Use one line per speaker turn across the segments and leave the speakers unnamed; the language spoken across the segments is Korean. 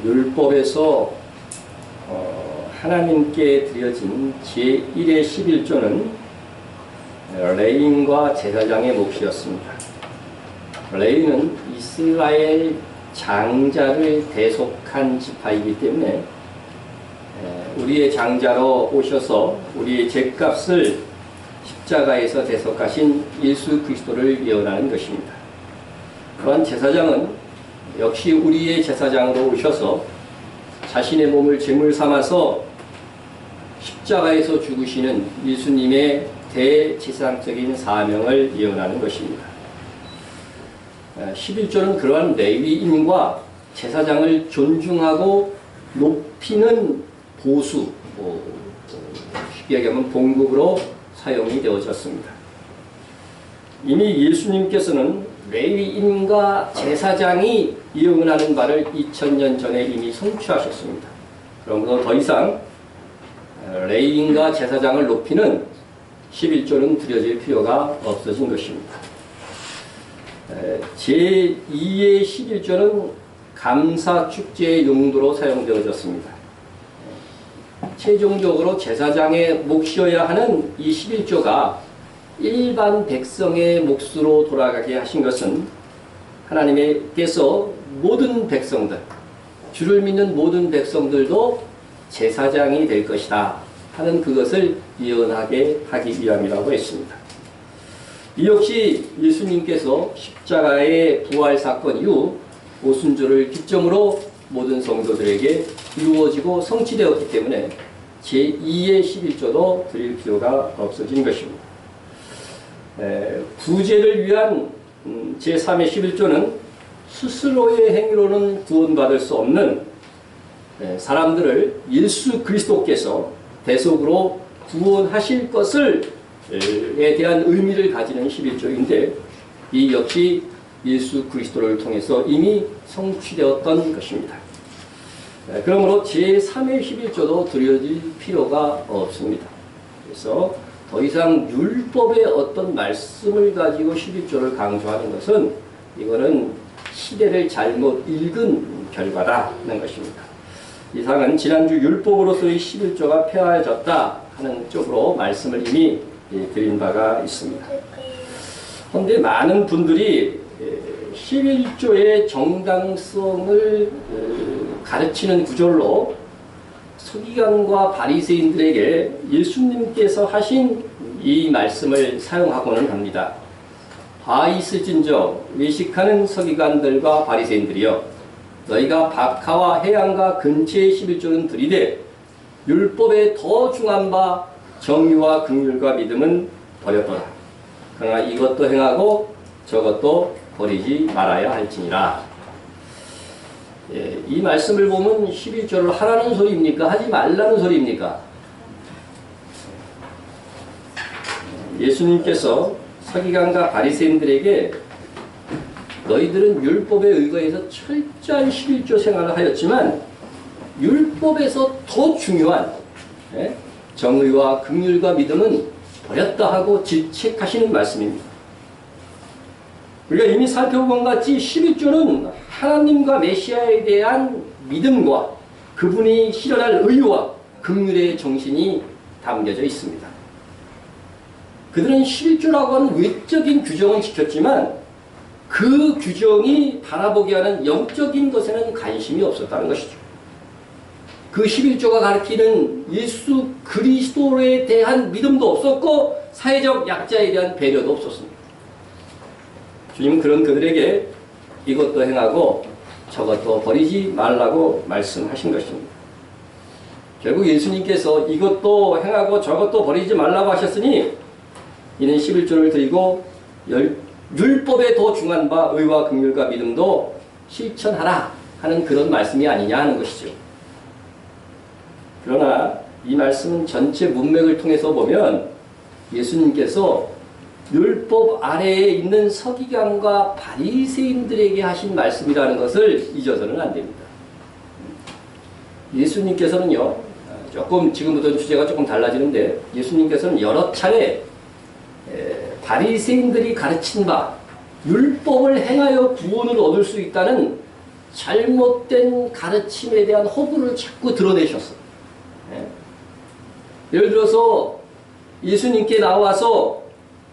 율법에서 하나님께 드려진 제1의 11조는 레위인과 제사장의 몫이었습니다. 레위는 이스라엘 장자를 대속한 지파이기 때문에 우리의 장자로 오셔서 우리의 죄값을 십자가에서 대속하신 예수 그리스도를 예언하는 것입니다. 또한 제사장은 역시 우리의 제사장으로 오셔서 자신의 몸을 제물 삼아서 십자가에서 죽으시는 예수님의 대제사장적인 사명을 예언하는 것입니다. 11조는 그러한 레위인과 제사장을 존중하고 높이는 보수, 쉽게 얘기하면 봉급으로 사용이 되어졌습니다. 이미 예수님께서는 레위인과 제사장이 예언하는 바를 2000년 전에 이미 성취하셨습니다. 그러므로 더 이상 레위인과 제사장을 높이는 11조는 드려질 필요가 없어진 것입니다. 제2의 11조는 감사축제의 용도로 사용되어졌습니다. 최종적으로 제사장의 몫이어야 하는 이 11조가 일반 백성의 몫으로 돌아가게 하신 것은 하나님께서 모든 백성들, 주를 믿는 모든 백성들도 제사장이 될 것이다 하는 그것을 예언하게 하기 위함이라고 했습니다. 이 역시 예수님께서 십자가의 부활 사건 이후 오순절을 기점으로 모든 성도들에게 이루어지고 성취되었기 때문에 제2의 11조도 드릴 필요가 없어진 것입니다. 구제를 위한 제3의 11조는 스스로의 행위로는 구원받을 수 없는 사람들을 예수 그리스도께서 대속으로 구원하실 것을에 대한 의미를 가지는 11조인데 이 역시 예수 그리스도를 통해서 이미 성취되었던 것입니다. 그러므로 제3의 11조도 드려질 필요가 없습니다. 그래서 더 이상 율법의 어떤 말씀을 가지고 11조를 강조하는 것은 이거는 시대를 잘못 읽은 결과라는 것입니다. 이상은 지난주 율법으로서의 11조가 폐하여졌다 하는 쪽으로 말씀을 이미 드린 바가 있습니다. 그런데 많은 분들이 11조의 정당성을 가르치는 구절로 서기관과 바리새인들에게 예수님께서 하신 이 말씀을 사용하고는 합니다. 화 있을진저 외식하는 서기관들과 바리새인들이여 너희가 박하와 해양과 근처의 11조는 들이되 율법에 더 중한 바 정의와 긍휼과 믿음은 버렸더라. 그러나 이것도 행하고 저것도 버리지 말아야 할지니라. 이 말씀을 보면 11조를 하라는 소리입니까? 하지 말라는 소리입니까? 예수님께서 서기관과 바리새인들에게 너희들은 율법에 의거해서 철저한 11조 생활을 하였지만 율법에서 더 중요한 정의와 긍휼과 믿음은 버렸다 하고 질책하시는 말씀입니다. 우리가 이미 살펴본 것 같이 11조는 하나님과 메시아에 대한 믿음과 그분이 실현할 의와 긍휼의 정신이 담겨져 있습니다. 그들은 11조라고 하는 외적인 규정은 지켰지만 그 규정이 바라보게 하는 영적인 것에는 관심이 없었다는 것이죠. 그 11조가 가리키는 예수 그리스도에 대한 믿음도 없었고 사회적 약자에 대한 배려도 없었습니다. 주님은 그런 그들에게 이것도 행하고 저것도 버리지 말라고 말씀하신 것입니다. 결국 예수님께서 이것도 행하고 저것도 버리지 말라고 하셨으니 이는 11조를 드리고 율법에 더 중한 바 의와 긍휼과 믿음도 실천하라 하는 그런 말씀이 아니냐 하는 것이죠. 그러나 이 말씀은 전체 문맥을 통해서 보면 예수님께서 율법 아래에 있는 서기관과 바리새인들에게 하신 말씀이라는 것을 잊어서는 안 됩니다. 예수님께서는요, 조금 지금부터 주제가 조금 달라지는데 예수님께서는 여러 차례 바리새인들이 가르친 바 율법을 행하여 구원을 얻을 수 있다는 잘못된 가르침에 대한 허구를 자꾸 드러내셨어요. 예? 예를 들어서 예수님께 나와서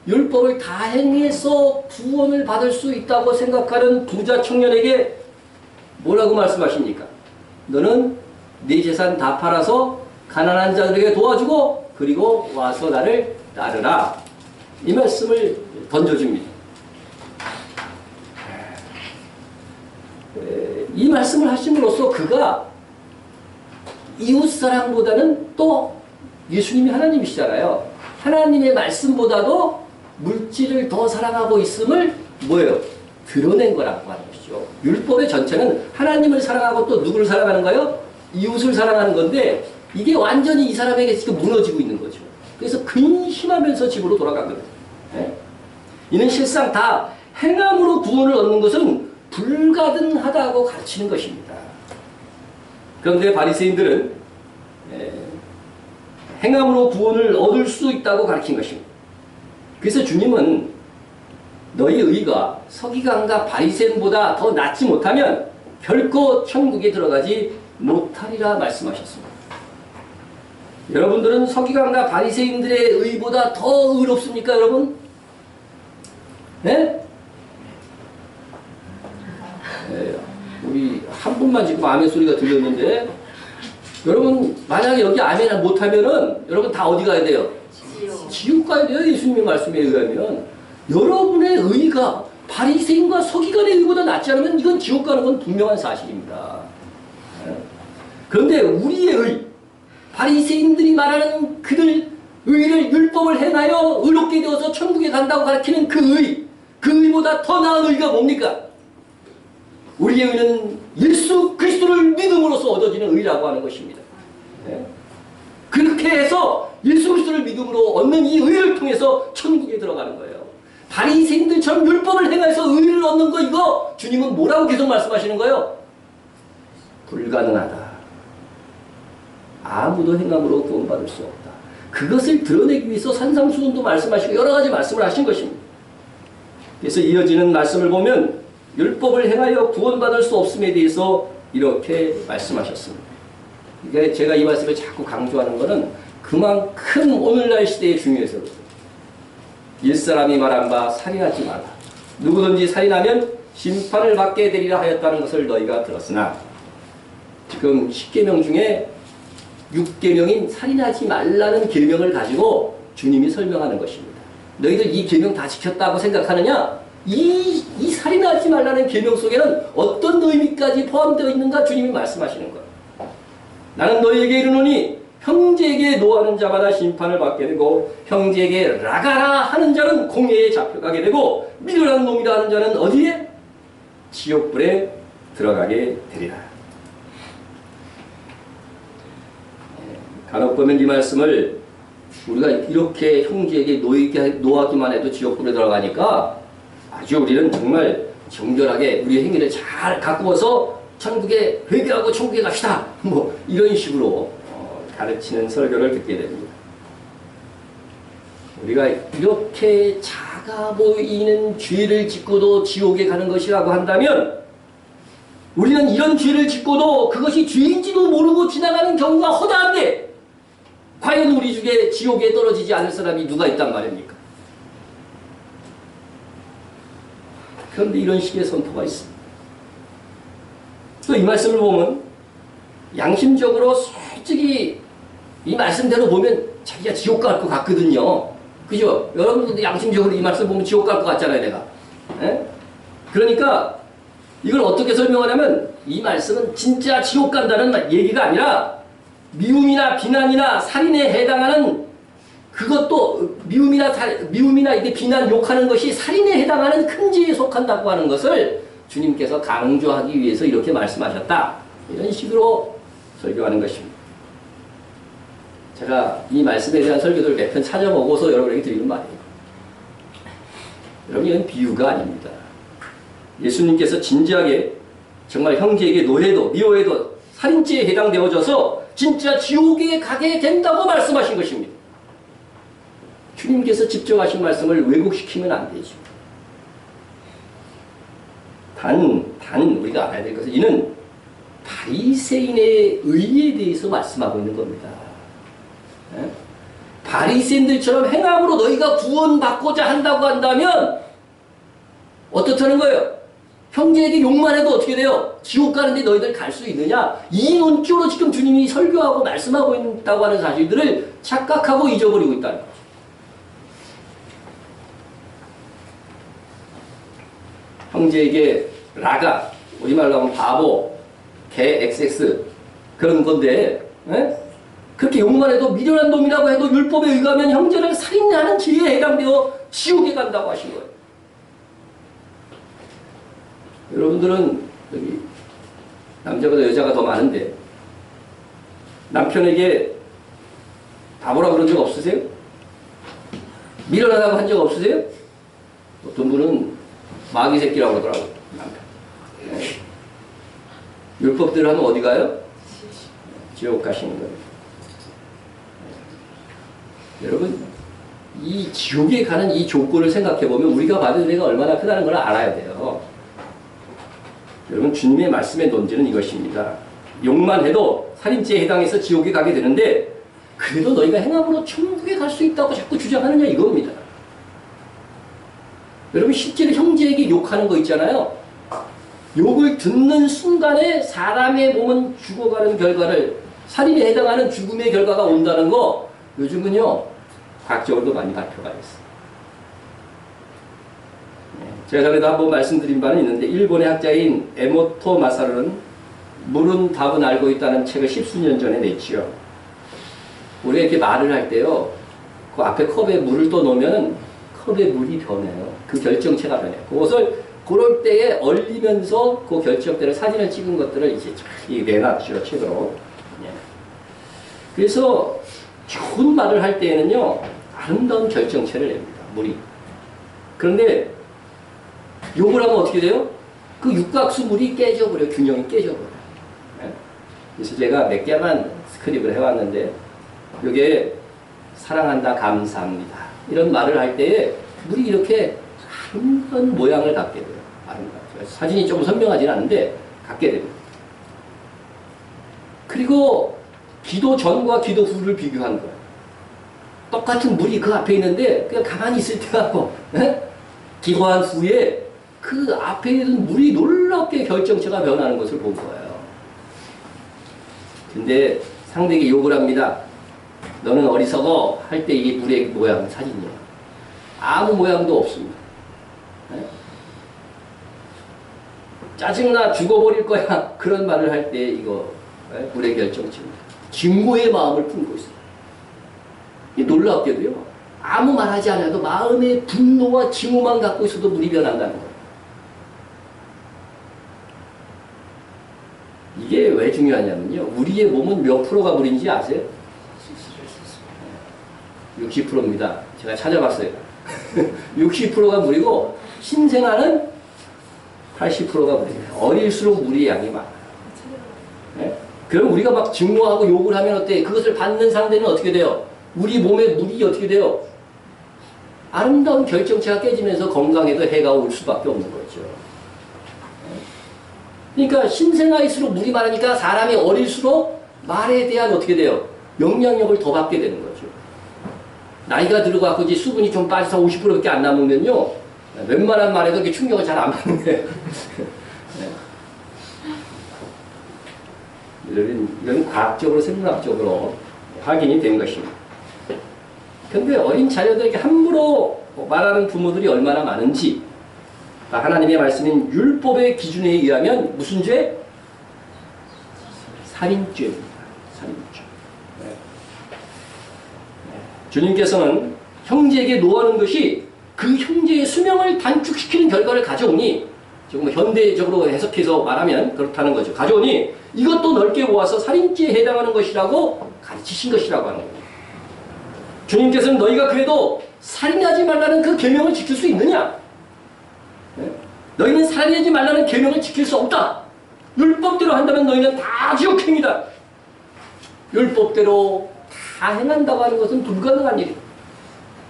율법을 다 행해서 구원을 받을 수 있다고 생각하는 부자 청년에게 뭐라고 말씀하십니까? 너는 네 재산 다 팔아서 가난한 자들에게 도와주고 그리고 와서 나를 따르라. 이 말씀을 던져줍니다. 이 말씀을 하심으로써 그가 이웃사랑보다는 또 예수님이 하나님이시잖아요. 하나님의 말씀보다도 물질을 더 사랑하고 있음을 뭐예요? 드러낸 거라고 하는 것이죠. 율법의 전체는 하나님을 사랑하고 또 누구를 사랑하는가요? 이웃을 사랑하는 건데 이게 완전히 이 사람에게 지금 무너지고 있는 거죠. 그래서 근심하면서 집으로 돌아간 거예요. 네? 이는 실상 다 행함으로 구원을 얻는 것은 불가능하다고 가르치는 것입니다. 그런데 바리새인들은 행함으로 구원을 얻을 수 있다고 가르친 것입니다. 그래서 주님은 너희 의가 서기관과 바리새인보다 더 낫지 못하면 결코 천국에 들어가지 못하리라 말씀하셨습니다. 여러분들은 서기관과 바리새인들의 의보다 더 의롭습니까, 여러분? 네? 우리 한 분만 지금 아멘 소리가 들렸는데 여러분 만약에 여기 아멘 못하면은 여러분 다 어디 가야 돼요? 지옥 가야 돼요. 예수님의 말씀에 의하면 여러분의 의가 바리새인과 서기관의 의보다 낫지 않으면 이건 지옥 가는 건 분명한 사실입니다. 그런데 우리의 의, 바리새인들이 말하는 그들 의를 율법을 행하여 의롭게 되어서 천국에 간다고 가르치는 그 의보다 더 나은 의가 뭡니까? 우리의 의는 예수 그리스도를 믿음으로써 얻어지는 의라고 하는 것입니다. 그렇게 해서 예수 그리스도를 믿음으로 얻는 이 의를 통해서 천국에 들어가는 거예요. 바리새인들처럼 율법을 행해서 의를 얻는 거 이거 주님은 뭐라고 계속 말씀하시는 거예요? 불가능하다. 아무도 행함으로 구원받을 수 없다. 그것을 드러내기 위해서 산상수훈도 말씀하시고 여러 가지 말씀을 하신 것입니다. 그래서 이어지는 말씀을 보면 율법을 행하여 구원받을 수 없음에 대해서 이렇게 말씀하셨습니다. 그러니까 제가 이 말씀을 자꾸 강조하는 것은 그만큼 오늘날 시대에 중요해서 그렇습니다. 옛사람이 말한 바 살인하지 마라. 누구든지 살인하면 심판을 받게 되리라 하였다는 것을 너희가 들었으나 지금 10계명 중에 6계명인 살인하지 말라는 계명을 가지고 주님이 설명하는 것입니다. 너희들 이 계명 다 지켰다고 생각하느냐? 이 살인하지 말라는 계명 속에는 어떤 의미까지 포함되어 있는가 주님이 말씀하시는 거예요. 나는 너희에게 이르노니 형제에게 노하는 자마다 심판을 받게 되고 형제에게 라가라 하는 자는 공회에 잡혀가게 되고 미련한 놈이라 하는 자는 어디에? 지옥불에 들어가게 되리라. 간혹 보면 이 말씀을 우리가 이렇게 형제에게 노하기만 해도 지옥불에 들어가니까 아주 우리는 정말 정결하게 우리의 행위를 잘 가꾸어서 천국에 회개하고 천국에 갑시다. 뭐 이런 식으로 가르치는 설교를 듣게 됩니다. 우리가 이렇게 작아 보이는 죄를 짓고도 지옥에 가는 것이라고 한다면 우리는 이런 죄를 짓고도 그것이 죄인지도 모르고 지나가는 경우가 허다한데 과연 우리 중에 지옥에 떨어지지 않을 사람이 누가 있단 말입니까? 그런데 이런 식의 선포가 있습니다. 또 이 말씀을 보면 양심적으로 솔직히 이 말씀대로 보면 자기가 지옥 갈 것 같거든요. 그죠? 여러분들도 양심적으로 이 말씀 보면 지옥 갈 것 같잖아요, 내가. 에? 그러니까 이걸 어떻게 설명하냐면 이 말씀은 진짜 지옥 간다는 얘기가 아니라 미움이나 비난이나 살인에 해당하는 그것도 미움이나 이게 비난, 욕하는 것이 살인에 해당하는 큰 죄에 속한다고 하는 것을 주님께서 강조하기 위해서 이렇게 말씀하셨다. 이런 식으로 설교하는 것입니다. 제가 이 말씀에 대한 설교를 몇 편 찾아보고서 여러분에게 드리는 말이에요. 여러분, 이건 비유가 아닙니다. 예수님께서 진지하게 정말 형제에게 노해도 미워해도 살인죄에 해당되어져서 진짜 지옥에 가게 된다고 말씀하신 것입니다. 주님께서 직접 하신 말씀을 왜곡시키면 안 되죠. 단 우리가 알아야 될 것은 이는 바리새인의 의에 대해서 말씀하고 있는 겁니다. 예? 바리새인들처럼 행함으로 너희가 구원받고자 한다고 한다면 어떻다는 거예요? 형제에게 욕만 해도 어떻게 돼요? 지옥 가는데 너희들 갈 수 있느냐? 이 논조로 지금 주님이 설교하고 말씀하고 있다고 하는 사실들을 착각하고 잊어버리고 있다는 거죠. 형제에게 라가, 우리말로 하면 바보, 개 XX 그런 건데 에? 그렇게 욕만 해도 미련한 놈이라고 해도 율법에 의하면 형제를 살인하는 죄에 해당되어 지옥에 간다고 하신 거예요. 여러분들은 여기 남자보다 여자가 더 많은데 남편에게 바보라 그런 적 없으세요? 미련하다고 한 적 없으세요? 어떤 분은 마귀 새끼라고 그러더라고요. 남편. 네. 율법대로 하면 어디 가요? 지옥 가시는 거예요. 네. 여러분 이 지옥에 가는 이 조건을 생각해보면 우리가 받은 은혜가 얼마나 크다는 걸 알아야 돼요. 여러분 주님의 말씀의 논지는 이것입니다. 욕만 해도 살인죄에 해당해서 지옥에 가게 되는데 그래도 너희가 행함으로 천국에 갈 수 있다고 자꾸 주장하느냐 이겁니다. 여러분 실제로 형제에게 욕하는 거 있잖아요. 욕을 듣는 순간에 사람의 몸은 죽어가는 결과를 살인에 해당하는 죽음의 결과가 온다는 거 요즘은요 과학적으로도 많이 발표가 됐어요. 제가 전에도 한번 말씀드린 바는 있는데 일본의 학자인 에모토 마사루는 물은 답은 알고 있다는 책을 십수년 전에 냈지요. 우리가 이렇게 말을 할 때요 그 앞에 컵에 물을 또 넣으면 컵에 물이 변해요. 그 결정체가 변해요. 그것을 그럴 때에 얼리면서 그 결정대로 사진을 찍은 것들을 이제 내놨죠 책으로. 그래서 좋은 말을 할 때에는요 아름다운 결정체를 냅니다. 물이. 그런데 욕을 하면 어떻게 돼요? 그 육각수 물이 깨져버려요. 균형이 깨져버려요. 그래서 제가 몇 개만 스크립을 해왔는데 이게 사랑한다 감사합니다 이런 말을 할 때에 물이 이렇게 아름다운 모양을 갖게 돼요. 아름다워요. 사진이 조금 선명하진 않은데 갖게 됩니다. 그리고 기도 전과 기도 후를 비교한 거예요. 똑같은 물이 그 앞에 있는데 그냥 가만히 있을 때하고 기도한 후에 그 앞에 있는 물이 놀랍게 결정체가 변하는 것을 본 거예요. 근데 상대에게 욕을 합니다. 너는 어리석어 할 때 이게 물의 모양 사진이에요. 아무 모양도 없습니다. 네? 짜증나 죽어버릴 거야 그런 말을 할 때 이거 네? 물의 결정체입니다. 증오의 마음을 품고 있어요. 이게 놀랍게도요 아무 말하지 않아도 마음의 분노와 증오만 갖고 있어도 물이 변한다는 거예요. 이게 왜 중요하냐면요 우리의 몸은 몇 프로가 물인지 아세요? 60%입니다. 제가 찾아봤어요. 60%가 물이고 신생아는 80%가 물입니다. 어릴수록 물의 양이 많아요. 네? 그럼 우리가 막 증오하고 욕을 하면 어때? 그것을 받는 상대는 어떻게 돼요? 우리 몸에 물이 어떻게 돼요? 아름다운 결정체가 깨지면서 건강에도 해가 올 수밖에 없는 거죠. 그러니까 신생아일수록 물이 많으니까 사람이 어릴수록 말에 대한 어떻게 돼요? 영향력을 더 받게 되는 거죠. 나이가 들어가고 이제 수분이 좀 빠져서 50%밖에 안 남으면요 웬만한 말에도 이렇게 충격을 잘 안 받는데 이런 과학적으로 생물학적으로 확인이 된 것입니다. 그런데 어린 자녀들에게 함부로 말하는 부모들이 얼마나 많은지 하나님의 말씀인 율법의 기준에 의하면 무슨 죄? 살인죄입니다. 살인죄. 주님께서는 형제에게 노하는 것이 그 형제의 수명을 단축시키는 결과를 가져오니 조금 현대적으로 해석해서 말하면 그렇다는 거죠. 가져오니 이것도 넓게 모아서 살인죄에 해당하는 것이라고 가르치신 것이라고 하는 거예요. 주님께서는 너희가 그래도 살인하지 말라는 그 계명을 지킬 수 있느냐? 너희는 살인하지 말라는 계명을 지킬 수 없다. 율법대로 한다면 너희는 다 지옥행이다. 율법대로 다 행한다고 하는 것은 불가능한 일이다.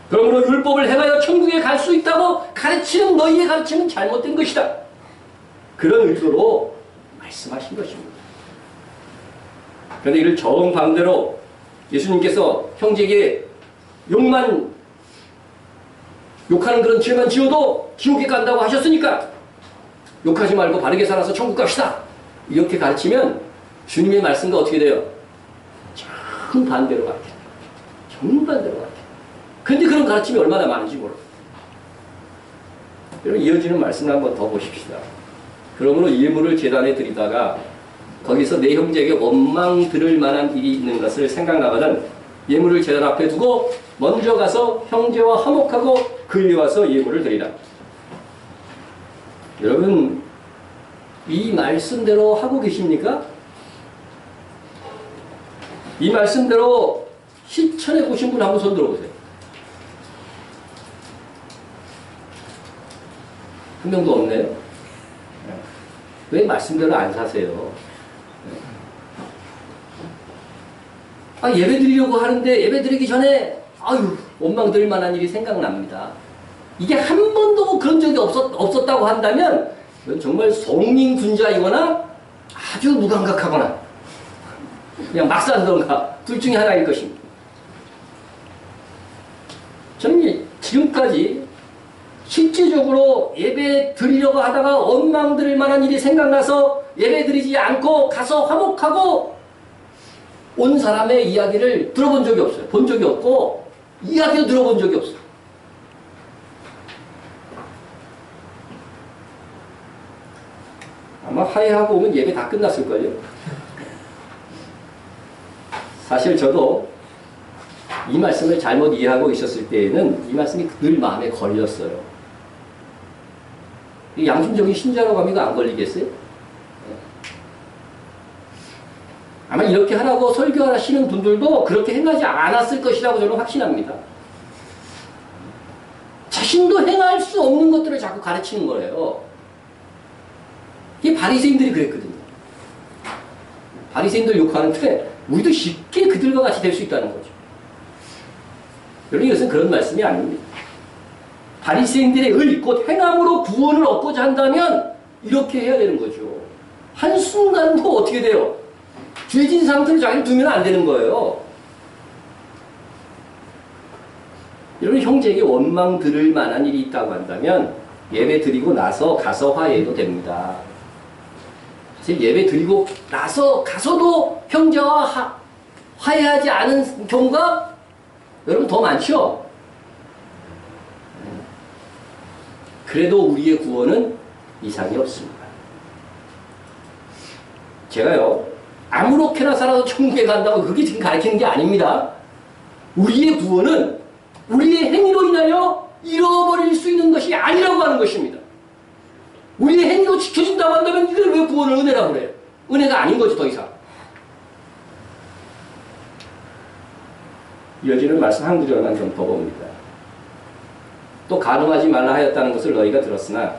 그러므로 율법을 행하여 천국에 갈 수 있다고 가르치는 너희의 가르침은 잘못된 것이다. 그런 의도로 말씀하신 것입니다. 그런데 이를 정반대로 예수님께서 형제에게 욕하는 그런 죄만 지어도 지옥에 간다고 하셨으니까 욕하지 말고 바르게 살아서 천국 갑시다. 이렇게 가르치면 주님의 말씀과 어떻게 돼요? 정반대로 가르쳐요. 정반대로 가르쳐요. 근데 그런 가르침이 얼마나 많은지 몰라요. 여러분 이어지는 말씀을 한번 더 보십시다. 그러므로 예물을 제단에 드리다가 거기서 내 형제에게 원망 들을 만한 일이 있는 것을 생각나거든 예물을 제단 앞에 두고 먼저 가서 형제와 화목하고 끌려와서 예물을 드리라. 여러분 이 말씀대로 하고 계십니까? 이 말씀대로 실천해 보신 분 한번 손 들어보세요. 한 명도 없네요. 왜 말씀대로 안 사세요? 예배 드리려고 하는데 예배 드리기 전에 원망 들 만한 일이 생각납니다. 이게 한 번도 그런 적이 없었다고 한다면 정말 성인군자이거나 아주 무감각하거나 그냥 막 산던가 둘 중에 하나일 것입니다. 저는 지금까지 실제적으로 예배 드리려고 하다가 원망 들을 만한 일이 생각나서 예배 드리지 않고 가서 화목하고 온 사람의 이야기를 들어본 적이 없어요. 본 적이 없고 이야기도 들어본 적이 없어요. 아마 화해하고 오면 예배 다 끝났을걸요. 사실 저도 이 말씀을 잘못 이해하고 있었을 때에는 이 말씀이 늘 마음에 걸렸어요. 양심적인 신자라고 하면 이거 안 걸리겠어요? 아마 이렇게 하라고 설교하시는 분들도 그렇게 행하지 않았을 것이라고 저는 확신합니다. 자신도 행할 수 없는 것들을 자꾸 가르치는 거예요. 이게 바리새인들이 그랬거든요. 바리새인들 욕하는데 우리도 쉽게 그들과 같이 될 수 있다는 거죠. 여러분 이것은 그런 말씀이 아닙니다. 바리새인들의 의, 곧 행함으로 구원을 얻고자 한다면 이렇게 해야 되는 거죠. 한순간도 어떻게 돼요? 죄진 상태로 자기를 두면 안 되는 거예요. 여러분 형제에게 원망 들을 만한 일이 있다고 한다면 예배 드리고 나서 가서 화해해도 됩니다. 사실 예배 드리고 나서 가서도 형제와 화해하지 않은 경우가 여러분 더 많죠? 그래도 우리의 구원은 이상이 없습니다. 제가요 아무렇게나 살아도 천국에 간다고 그게 지금 가르치는 게 아닙니다. 우리의 구원은 우리의 행위로 인하여 잃어버릴 수 있는 것이 아니라고 하는 것입니다. 우리의 행위로 지켜진다고 한다면 이걸 왜 구원을 은혜라고 그래요? 은혜가 아닌 거지 더 이상. 이어지는 말씀 한 구절만 좀 더 봅니다. 또 간음하지 말라 하였다는 것을 너희가 들었으나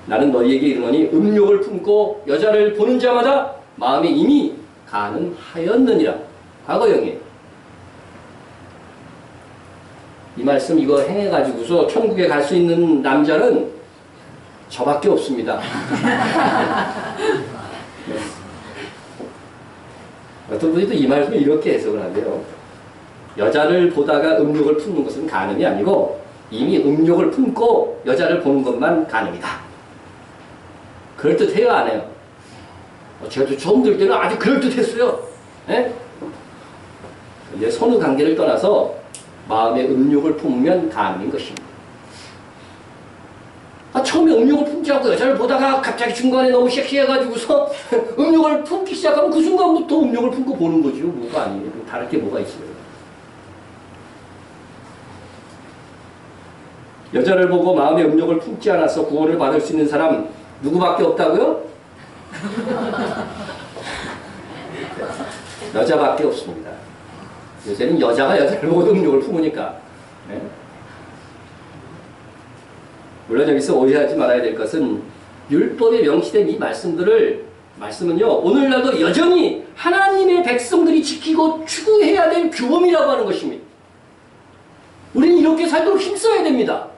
나는 너희에게 이르노니 음욕을 품고 여자를 보는 자마다 마음에 이미 간음하였느니라. 과거형이에요. 이 말씀 이거 행해가지고서 천국에 갈 수 있는 남자는 저밖에 없습니다. 네. 어떤 분이 또 이 말씀을 이렇게 해석을 하네요. 여자를 보다가 음욕을 품는 것은 간음이 아니고 이미 음욕을 품고 여자를 보는 것만 간음이다. 그럴듯해요, 안 해요? 제가 처음 들 때는 아주 그럴듯했어요. 예? 이제 선후 관계를 떠나서 마음의 음욕을 품으면 간음인 것입니다. 처음에 음욕을 품지 않고 여자를 보다가 갑자기 중간에 너무 섹시해가지고서 음욕을 품기 시작하면 그 순간부터 음욕을 품고 보는 거죠. 뭐가 아니에요. 다를 게 뭐가 있어요. 여자를 보고 마음의 음욕을 품지 않아서 구원을 받을 수 있는 사람 누구밖에 없다고요? 여자밖에 없습니다. 요새는 여자가 여자를 보고 음욕을 품으니까. 네? 물론 여기서 오해하지 말아야 될 것은 율법에 명시된 이 말씀은요 오늘날도 여전히 하나님의 백성들이 지키고 추구해야 될 규범이라고 하는 것입니다. 우리는 이렇게 살도록 힘써야 됩니다.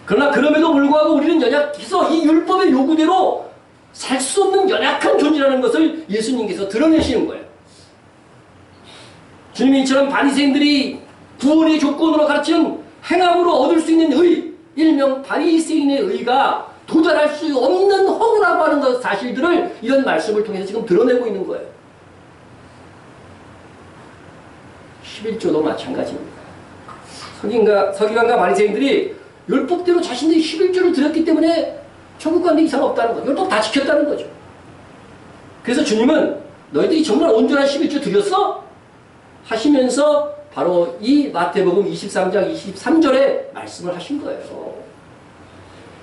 그러나 그럼에도 불구하고 우리는 연약해서 이 율법의 요구대로 살 수 없는 연약한 존재라는 것을 예수님께서 드러내시는 거예요. 주님이 이처럼 바리새인들이 구원의 조건으로 가르치는 행함으로 얻을 수 있는 의, 일명 바리새인의 의가 도달할 수 없는 허구라고 하는 것 사실들을 이런 말씀을 통해서 지금 드러내고 있는 거예요. 11조도 마찬가지입니다. 서기관과 바리새인들이 율법대로 자신들이 11조를 드렸기 때문에 천국 가는 데 이상 없다는 거죠. 율법 다 지켰다는 거죠. 그래서 주님은 너희들이 정말 온전한 11조 드렸어? 하시면서 바로 이 마태복음 23장 23절에 말씀을 하신 거예요.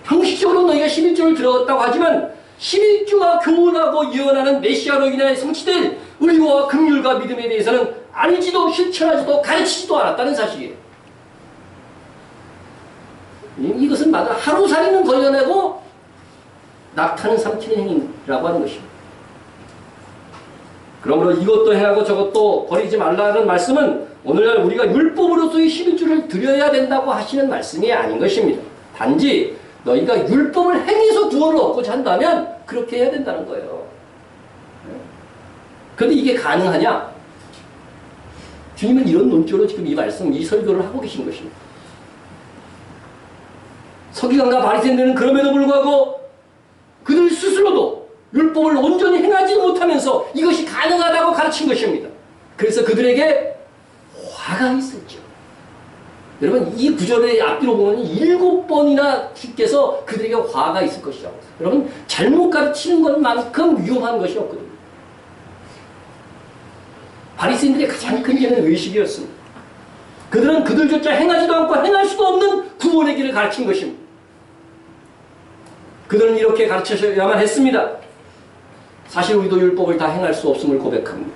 형식적으로 너희가 11조를 들었다고 하지만 11조가 교훈하고 예언하는 메시아로 인해 성취될 의와 긍휼과 믿음에 대해서는 알지도 실천하지도 가르치지도 않았다는 사실이에요. 이것은 마다 하루살이는 걸려내고 낙타는 삼키는 행위라고 하는 것입니다. 그러므로 이것도 행하고 저것도 버리지 말라는 말씀은 오늘날 우리가 율법으로서의 11조를 드려야 된다고 하시는 말씀이 아닌 것입니다. 단지 너희가 율법을 행해서 구원을 얻고자 한다면 그렇게 해야 된다는 거예요. 그런데 이게 가능하냐? 주님은 이런 논조로 지금 이 말씀, 이 설교를 하고 계신 것입니다. 서기관과 바리새인들은 그럼에도 불구하고 그들 스스로도 율법을 온전히 행하지 못하면서 이것이 가능하다고 가르친 것입니다. 그래서 그들에게 화가 있었죠. 여러분 이 구절의 앞뒤로 보면 7번이나 주께서 그들에게 화가 있을 것이라고. 여러분 잘못 가르치는 것만큼 위험한 것이 없거든요. 바리새인들의 가장 큰 죄는 의식이었습니다. 그들은 그들조차 행하지도 않고 행할 수도 없는 구원의 길을 가르친 것입니다. 그들은 이렇게 가르쳐야만 했습니다. 사실 우리도 율법을 다 행할 수 없음을 고백합니다.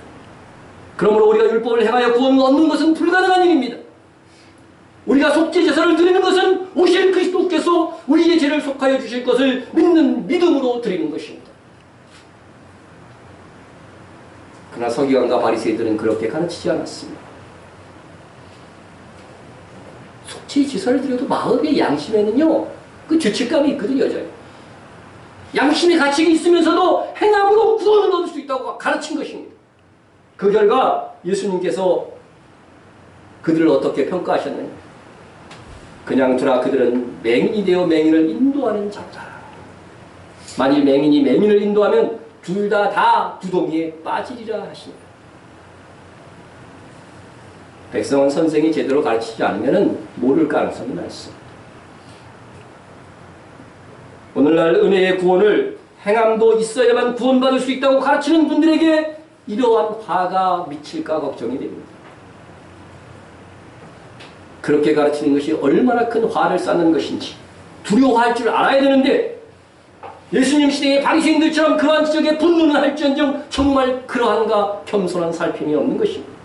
그러므로 우리가 율법을 행하여 구원을 얻는 것은 불가능한 일입니다. 우리가 속죄 제사를 드리는 것은 오실 그리스도께서 우리의 죄를 속하여 주실 것을 믿는 믿음으로 드리는 것입니다. 그러나 서기관과 바리새인들은 그렇게 가르치지 않았습니다. 속죄 제사를 드려도 마음의 양심에는요, 그 죄책감이 있거든요, 여전히. 양심의 가책이 있으면서도 행함으로 구원을 얻을 수 있다고 가르친 것입니다. 그 결과 예수님께서 그들을 어떻게 평가하셨느냐? 그냥 두라 그들은 맹인이 되어 맹인을 인도하는 자다. 만일 맹인이 맹인을 인도하면 둘 다 구덩이에 빠지리라 하십니다. 백성은 선생이 제대로 가르치지 않으면 모를 가능성이 많습니다. 오늘날 은혜의 구원을 행함도 있어야만 구원받을 수 있다고 가르치는 분들에게 이러한 화가 미칠까 걱정이 됩니다. 그렇게 가르치는 것이 얼마나 큰 화를 쌓는 것인지 두려워할 줄 알아야 되는데 예수님 시대의 바리새인들처럼 그러한 지적에 분노는 할지언정 정말 그러한가 겸손한 살핌이 없는 것입니다.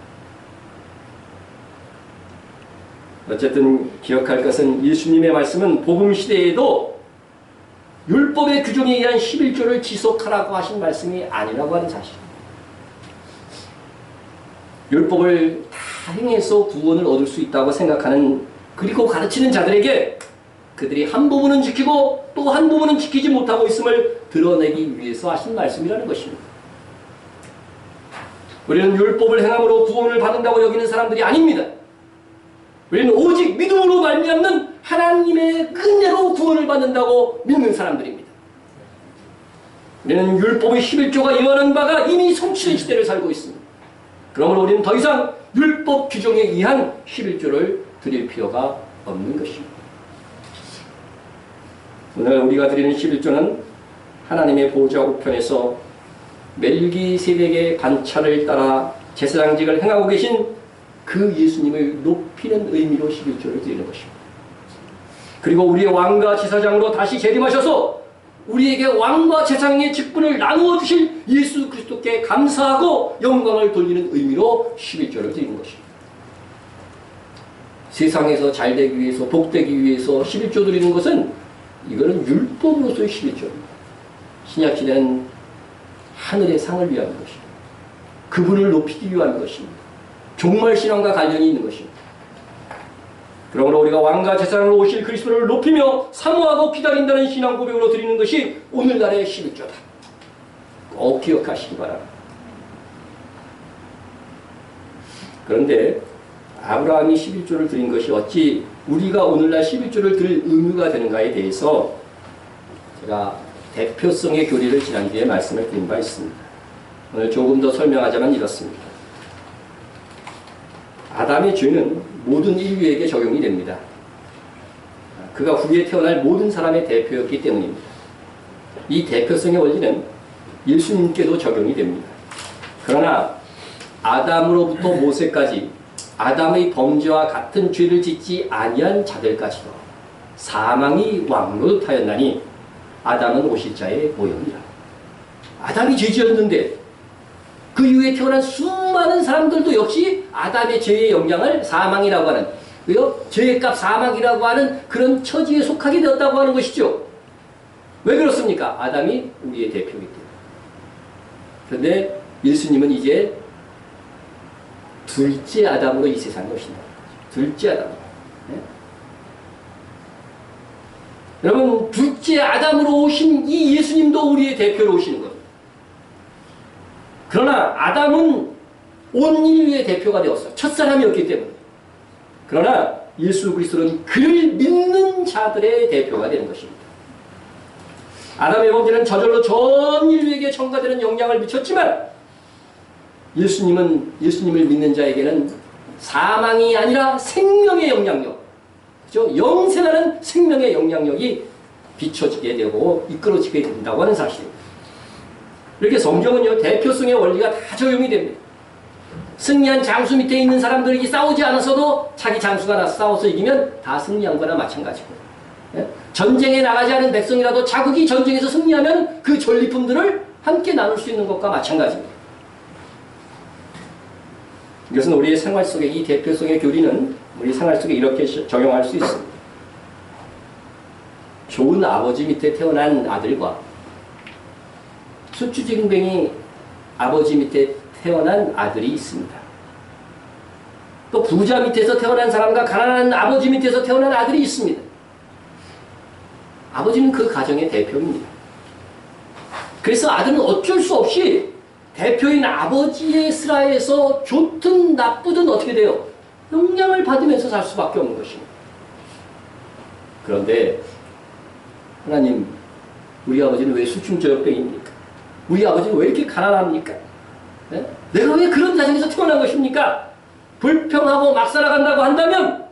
어쨌든 기억할 것은 예수님의 말씀은 복음 시대에도 율법의 규정에 의한 11조를 지속하라고 하신 말씀이 아니라고 하는 사실입니다. 율법을 다 행해서 구원을 얻을 수 있다고 생각하는 그리고 가르치는 자들에게 그들이 한 부분은 지키고 또 한 부분은 지키지 못하고 있음을 드러내기 위해서 하신 말씀이라는 것입니다. 우리는 율법을 행함으로 구원을 받는다고 여기는 사람들이 아닙니다. 우리는 오직 믿음으로 말미암는 하나님의 은혜로 구원을 받는다고 믿는 사람들입니다. 우리는 율법의 11조가 예언한 바가 이미 성취된 시대를 살고 있습니다. 그러므로 우리는 더 이상 율법 규정에 의한 11조를 드릴 필요가 없는 것입니다. 오늘 우리가 드리는 11조는 하나님의 보좌 우편에서 멜기세덱의 관찰을 따라 제사장직을 행하고 계신 그 예수님을 높이는 의미로 11조를 드리는 것입니다. 그리고 우리의 왕과 제사장으로 다시 재림하셔서 우리에게 왕과 제사장의 직분을 나누어 주실 예수 그리스도께 감사하고 영광을 돌리는 의미로 11조를 드리는 것입니다. 세상에서 잘되기 위해서 복되기 위해서 11조 드리는 것은 이거는 율법으로서의 11조입니다. 신약시대는 하늘의 상을 위한 것입니다. 그분을 높이기 위한 것입니다. 종말신앙과 관련이 있는 것입니다. 그러므로 우리가 왕과 제사장으로 오실 그리스도를 높이며 사모하고 기다린다는 신앙 고백으로 드리는 것이 오늘날의 11조다. 꼭 기억하시기 바랍니다. 그런데 아브라함이 11조를 드린 것이 어찌 우리가 오늘날 11조를 드릴 의무가 되는가에 대해서 제가 대표성의 교리를 지난주에 말씀을 드린 바 있습니다. 오늘 조금 더 설명하자면 이렇습니다. 아담의 죄는 모든 인류에게 적용이 됩니다. 그가 후에 태어날 모든 사람의 대표였기 때문입니다. 이 대표성의 원리는 예수님께도 적용이 됩니다. 그러나 아담으로부터 모세까지 아담의 범죄와 같은 죄를 짓지 아니한 자들까지도 사망이 왕노릇하였나니 아담은 오실 자의 모형이라. 아담이 죄지었는데 그 이후에 태어난 수많은 사람들도 역시 아담의 죄의 영향을 사망이라고 하는, 죄의 값 사망이라고 하는 그런 처지에 속하게 되었다고 하는 것이죠. 왜 그렇습니까? 아담이 우리의 대표이기 때문에. 그런데 예수님은 이제 둘째 아담으로 이 세상에 오신다. 둘째 아담. 네? 여러분, 둘째 아담으로 오신 이 예수님도 우리의 대표로 오시는 겁니다. 그러나 아담은 온 인류의 대표가 되었어요. 첫사람이었기 때문에. 그러나 예수 그리스도는 그를 믿는 자들의 대표가 되는 것입니다. 아담의 범죄는 저절로 전 인류에게 첨가되는 영향을 미쳤지만 예수님을 믿는 자에게는 사망이 아니라 생명의 영향력, 그죠? 영생하는 생명의 영향력이 비춰지게 되고 이끌어지게 된다고 하는 사실입니다. 이렇게 성경은요, 대표성의 원리가 다 적용이 됩니다. 승리한 장수 밑에 있는 사람들이 싸우지 않았어도 자기 장수가 나서 싸워서 이기면 다 승리한 거나 마찬가지고, 전쟁에 나가지 않은 백성이라도 자국이 전쟁에서 승리하면 그 전리품들을 함께 나눌 수 있는 것과 마찬가지입니다. 이것은 우리의 생활 속에 이 대표성의 교리는 우리 생활 속에 이렇게 적용할 수 있습니다. 좋은 아버지 밑에 태어난 아들과 수주증뱅이 아버지 밑에 태어난 아들이 있습니다. 또 부자 밑에서 태어난 사람과 가난한 아버지 밑에서 태어난 아들이 있습니다. 아버지는 그 가정의 대표입니다. 그래서 아들은 어쩔 수 없이 대표인 아버지의 슬하에서 좋든 나쁘든 어떻게 돼요? 영향을 받으면서 살 수밖에 없는 것입니다. 그런데 하나님, 우리 아버지는 왜 수중저역병입니까? 우리 아버지는 왜 이렇게 가난합니까? 네? 내가 왜 그런 자식에서 태어난 것입니까? 불평하고 막 살아간다고 한다면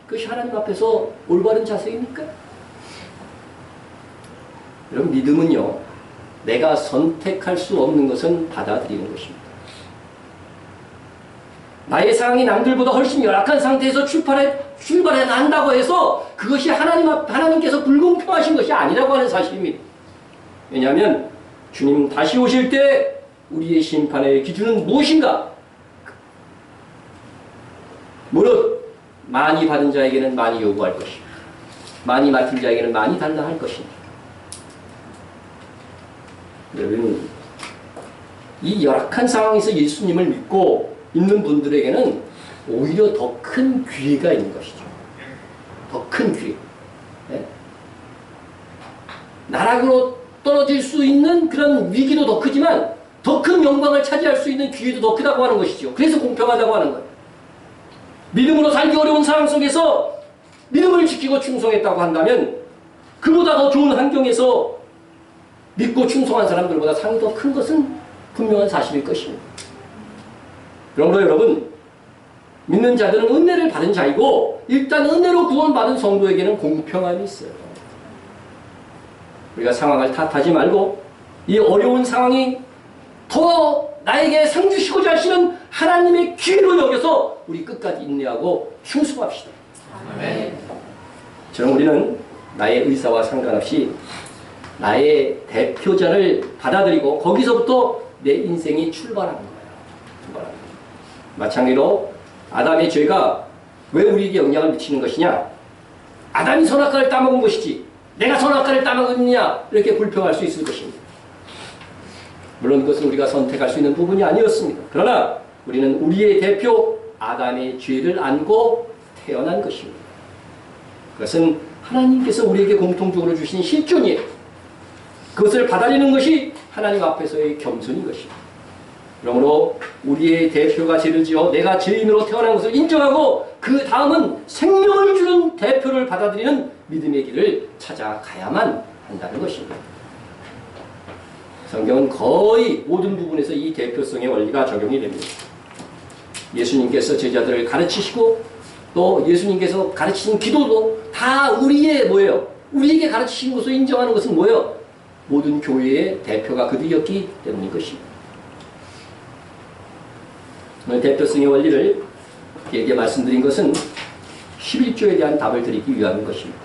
그것이 하나님 앞에서 올바른 자세입니까? 여러분, 믿음은요, 내가 선택할 수 없는 것은 받아들이는 것입니다. 나의 상황이 남들보다 훨씬 열악한 상태에서 출발해 난다고 해서 그것이 하나님께서 불공평하신 것이 아니라고 하는 사실입니다. 왜냐하면 주님 다시 오실 때 우리의 심판의 기준은 무엇인가? 무릇 많이 받은 자에게는 많이 요구할 것이고 많이 맡은 자에게는 많이 달라 할 것입니다. 여러분, 이 열악한 상황에서 예수님을 믿고 있는 분들에게는 오히려 더 큰 기회가 있는 것이죠. 더 큰 기회. 네? 나락으로 떨어질 수 있는 그런 위기도 더 크지만 더 큰 영광을 차지할 수 있는 기회도 더 크다고 하는 것이죠. 그래서 공평하다고 하는 거예요. 믿음으로 살기 어려운 상황 속에서 믿음을 지키고 충성했다고 한다면 그보다 더 좋은 환경에서 믿고 충성한 사람들보다 상이 더 큰 것은 분명한 사실일 것입니다. 그러므로 여러분, 믿는 자들은 은혜를 받은 자이고 일단 은혜로 구원받은 성도에게는 공평함이 있어요. 우리가 상황을 탓하지 말고 이 어려운 상황이 더 나에게 상 주시고자 하시는 하나님의 기회로 여겨서 우리 끝까지 인내하고 충성합시다. 아멘. 저는 우리는 나의 의사와 상관없이 나의 대표자를 받아들이고 거기서부터 내 인생이 출발하는 거예요. 마찬가지로 아담의 죄가 왜 우리에게 영향을 미치는 것이냐? 아담이 선악과를 따먹은 것이지 내가 선악과를 따먹었느냐? 이렇게 불평할 수 있을 것입니다. 물론 그것은 우리가 선택할 수 있는 부분이 아니었습니다. 그러나 우리는 우리의 대표 아담의 죄를 안고 태어난 것입니다. 그것은 하나님께서 우리에게 공통적으로 주신 실존이에요. 그것을 받아들이는 것이 하나님 앞에서의 겸손인 것입니다. 그러므로 우리의 대표가 죄를 지어 내가 죄인으로 태어난 것을 인정하고 그 다음은 생명을 주는 대표를 받아들이는 믿음의 길을 찾아가야만 한다는 것입니다. 성경은 거의 모든 부분에서 이 대표성의 원리가 적용이 됩니다. 예수님께서 제자들을 가르치시고 또 예수님께서 가르치신 기도도 다 우리의 뭐예요? 우리에게 가르치신 것을 인정하는 것은 뭐예요? 모든 교회의 대표가 그들이었기 때문인 것입니다. 오늘 대표성의 원리를 길게 말씀드린 것은 11조에 대한 답을 드리기 위함인 것입니다.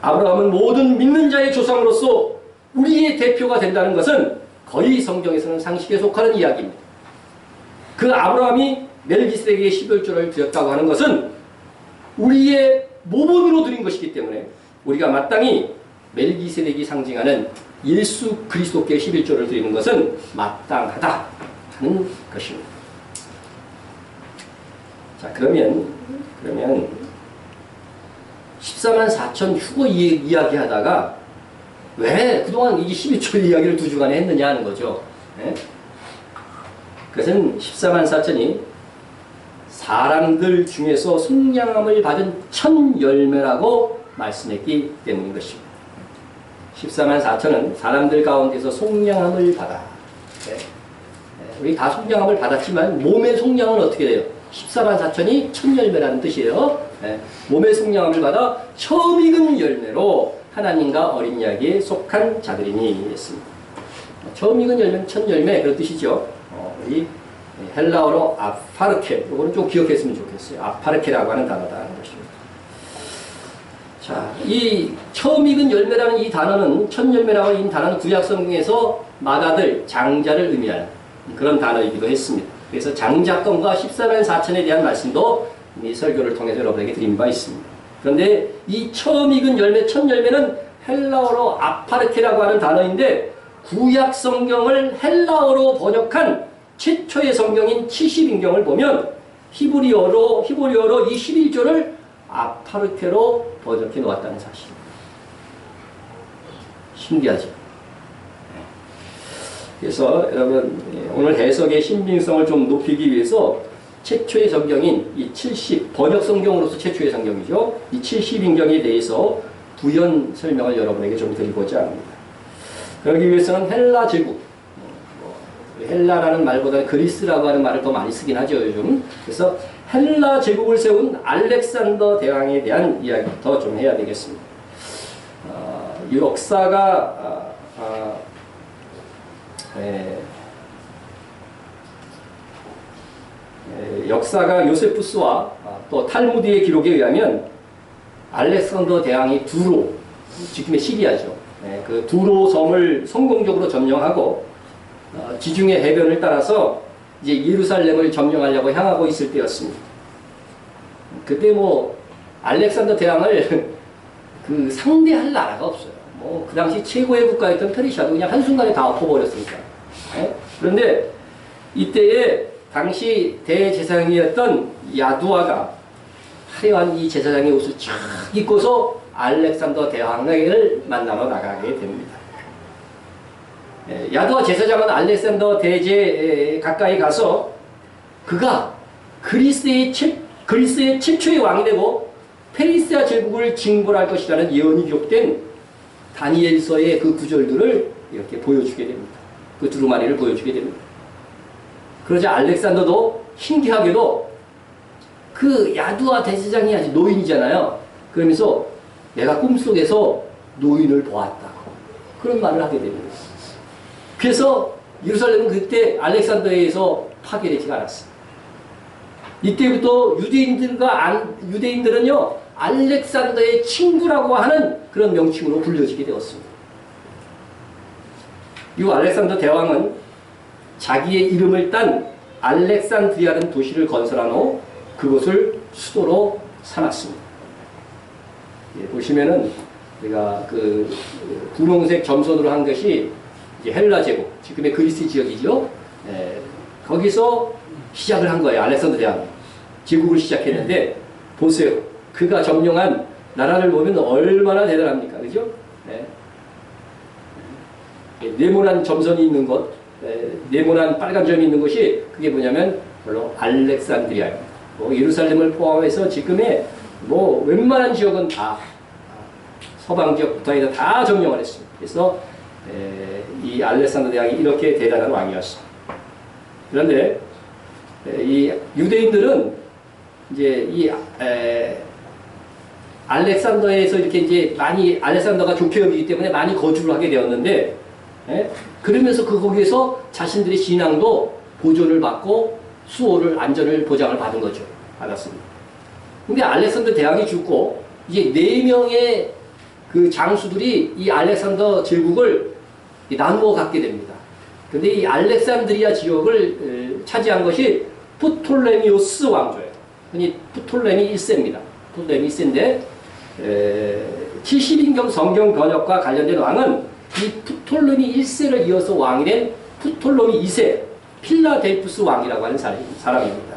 아브라함은 모든 믿는 자의 조상으로서 우리의 대표가 된다는 것은 거의 성경에서는 상식에 속하는 이야기입니다. 그 아브라함이 멜기세덱에게 11조를 드렸다고 하는 것은 우리의 모본으로 드린 것이기 때문에 우리가 마땅히 멜기세덱이 상징하는 예수 그리스도께 11조를 드리는 것은 마땅하다 하는 것입니다. 자, 그러면 14만 4천 휴거 이야기하다가 왜 그동안 이 11조 이야기를 두 주간에 했느냐 하는 거죠. 네? 그것은 14만 4천이 사람들 중에서 속량함을 받은 첫 열매라고 말씀했기 때문인 것입니다. 14만 4천은 사람들 가운데서 속량함을 받아. 네. 우리 다 속량함을 받았지만 몸의 속량은 어떻게 돼요? 14만 4천이 첫 열매라는 뜻이에요. 네. 몸의 속량함을 받아 처음 익은 열매로 하나님과 어린 양에 속한 자들이니 했습니다. 처음 익은 열매는 첫 열매 그런 뜻이죠. 우리 헬라어로 아파르케, 이거는 좀 기억했으면 좋겠어요. 아파르케라고 하는 단어다 하는 것입니다. 자, 이 처음 익은 열매라는 이 단어는, 첫 열매라고 하는 이 단어는 구약성경에서 맏아들, 장자를 의미하는 그런 단어이기도 했습니다. 그래서 장자권과 14만 4천에 대한 말씀도 이 설교를 통해서 여러분에게 드린 바 있습니다. 그런데 이 처음 익은 열매, 첫 열매는 헬라어로 아파르케라고 하는 단어인데 구약성경을 헬라어로 번역한 최초의 성경인 70인경을 보면 히브리어로 이 11조를 아파르케로 번역해 놓았다는 사실입니다. 신기하죠? 그래서 여러분 오늘 해석의 신빙성을 좀 높이기 위해서 최초의 성경인 이 70, 번역 성경으로서 최초의 성경이죠. 이 70인경에 대해서 부연 설명을 여러분에게 좀 드리고자 합니다. 그러기 위해서는 헬라 제국, 헬라라는 말보다 그리스라고 하는 말을 더 많이 쓰긴 하죠, 요즘. 그래서 헬라 제국을 세운 알렉산더 대왕에 대한 이야기부터 좀 해야 되겠습니다. 이 역사가 요세푸스와 또 탈무드의 기록에 의하면 알렉산더 대왕이 두로, 지금의 시리아죠. 그 두로 섬을 성공적으로 점령하고 지중해 해변을 따라서 이제 예루살렘을 점령하려고 향하고 있을 때였습니다. 그때 뭐 알렉산더 대왕을 그 상대할 나라가 없어요. 뭐 그 당시 최고의 국가였던 페르시아도 그냥 한순간에 다 엎어버렸으니까. 그런데 이때에 당시 대제사장이었던 야두아가 화려한 이 제사장의 옷을 쫙 입고서 알렉산더 대왕을 만나러 나가게 됩니다. 야두아 제사장은 알렉산더 대제에 가까이 가서 그가 그리스의 최초의 왕이 되고 페르시아 제국을 징벌할 것이라는 예언이 기록된 다니엘서의 그 구절들을 이렇게 보여주게 됩니다. 그 두루마리를 보여주게 됩니다. 그러자 알렉산더도 신기하게도 그 야두아 대제사장이 아직 노인이잖아요. 그러면서 내가 꿈속에서 노인을 보았다고 그런 말을 하게 됩니다. 그래서 예루살렘은 그때 알렉산더에 의해서 파괴되지가 않았어요. 이때부터 유대인들은요 알렉산더의 친구라고 하는 그런 명칭으로 불려지게 되었습니다. 이 알렉산더 대왕은 자기의 이름을 딴 알렉산드리아라는 도시를 건설한 후 그것을 수도로 삼았습니다. 보시면은 우리가 그 분홍색 점선으로 한 것이 이제 헬라 제국, 지금의 그리스 지역이죠. 거기서 시작을 한 거예요. 알렉산더 대왕이 제국을 시작했는데 보세요. 그가 점령한 나라를 보면 얼마나 대단합니까? 그죠? 네. 네모난 점선이 있는 것, 네모난 빨간 점이 있는 것이 그게 뭐냐면 물론 알렉산드리아입니다. 뭐 예루살렘을 포함해서 지금의 뭐 웬만한 지역은 다 서방 지역부터 다 점령을 했습니다. 그래서 이 알렉산더 대왕이 이렇게 대단한 왕이었습니다. 그런데 이 유대인들은 이제 이 알렉산더에서 이렇게 이제 많이 알렉산더가 좋게 여기기 때문에 많이 거주를 하게 되었는데, 그러면서 거기에서 자신들의 신앙도 보존을 받고 수호를 안전을 보장을 받은 거죠. 받았습니다. 근데 알렉산더 대왕이 죽고 이제 4명의 그 장수들이 이 알렉산더 제국을 나누어 갖게 됩니다. 근데 이 알렉산드리아 지역을 차지한 것이 프톨레미오스 왕조예요. 흔히 프톨레미 1세입니다. 프톨레미 1세인데 70인경 성경 번역과 관련된 왕은 이 프톨레미 1세를 이어서 왕이 된 프톨레미 2세 필라델푸스 왕이라고 하는 사람입니다.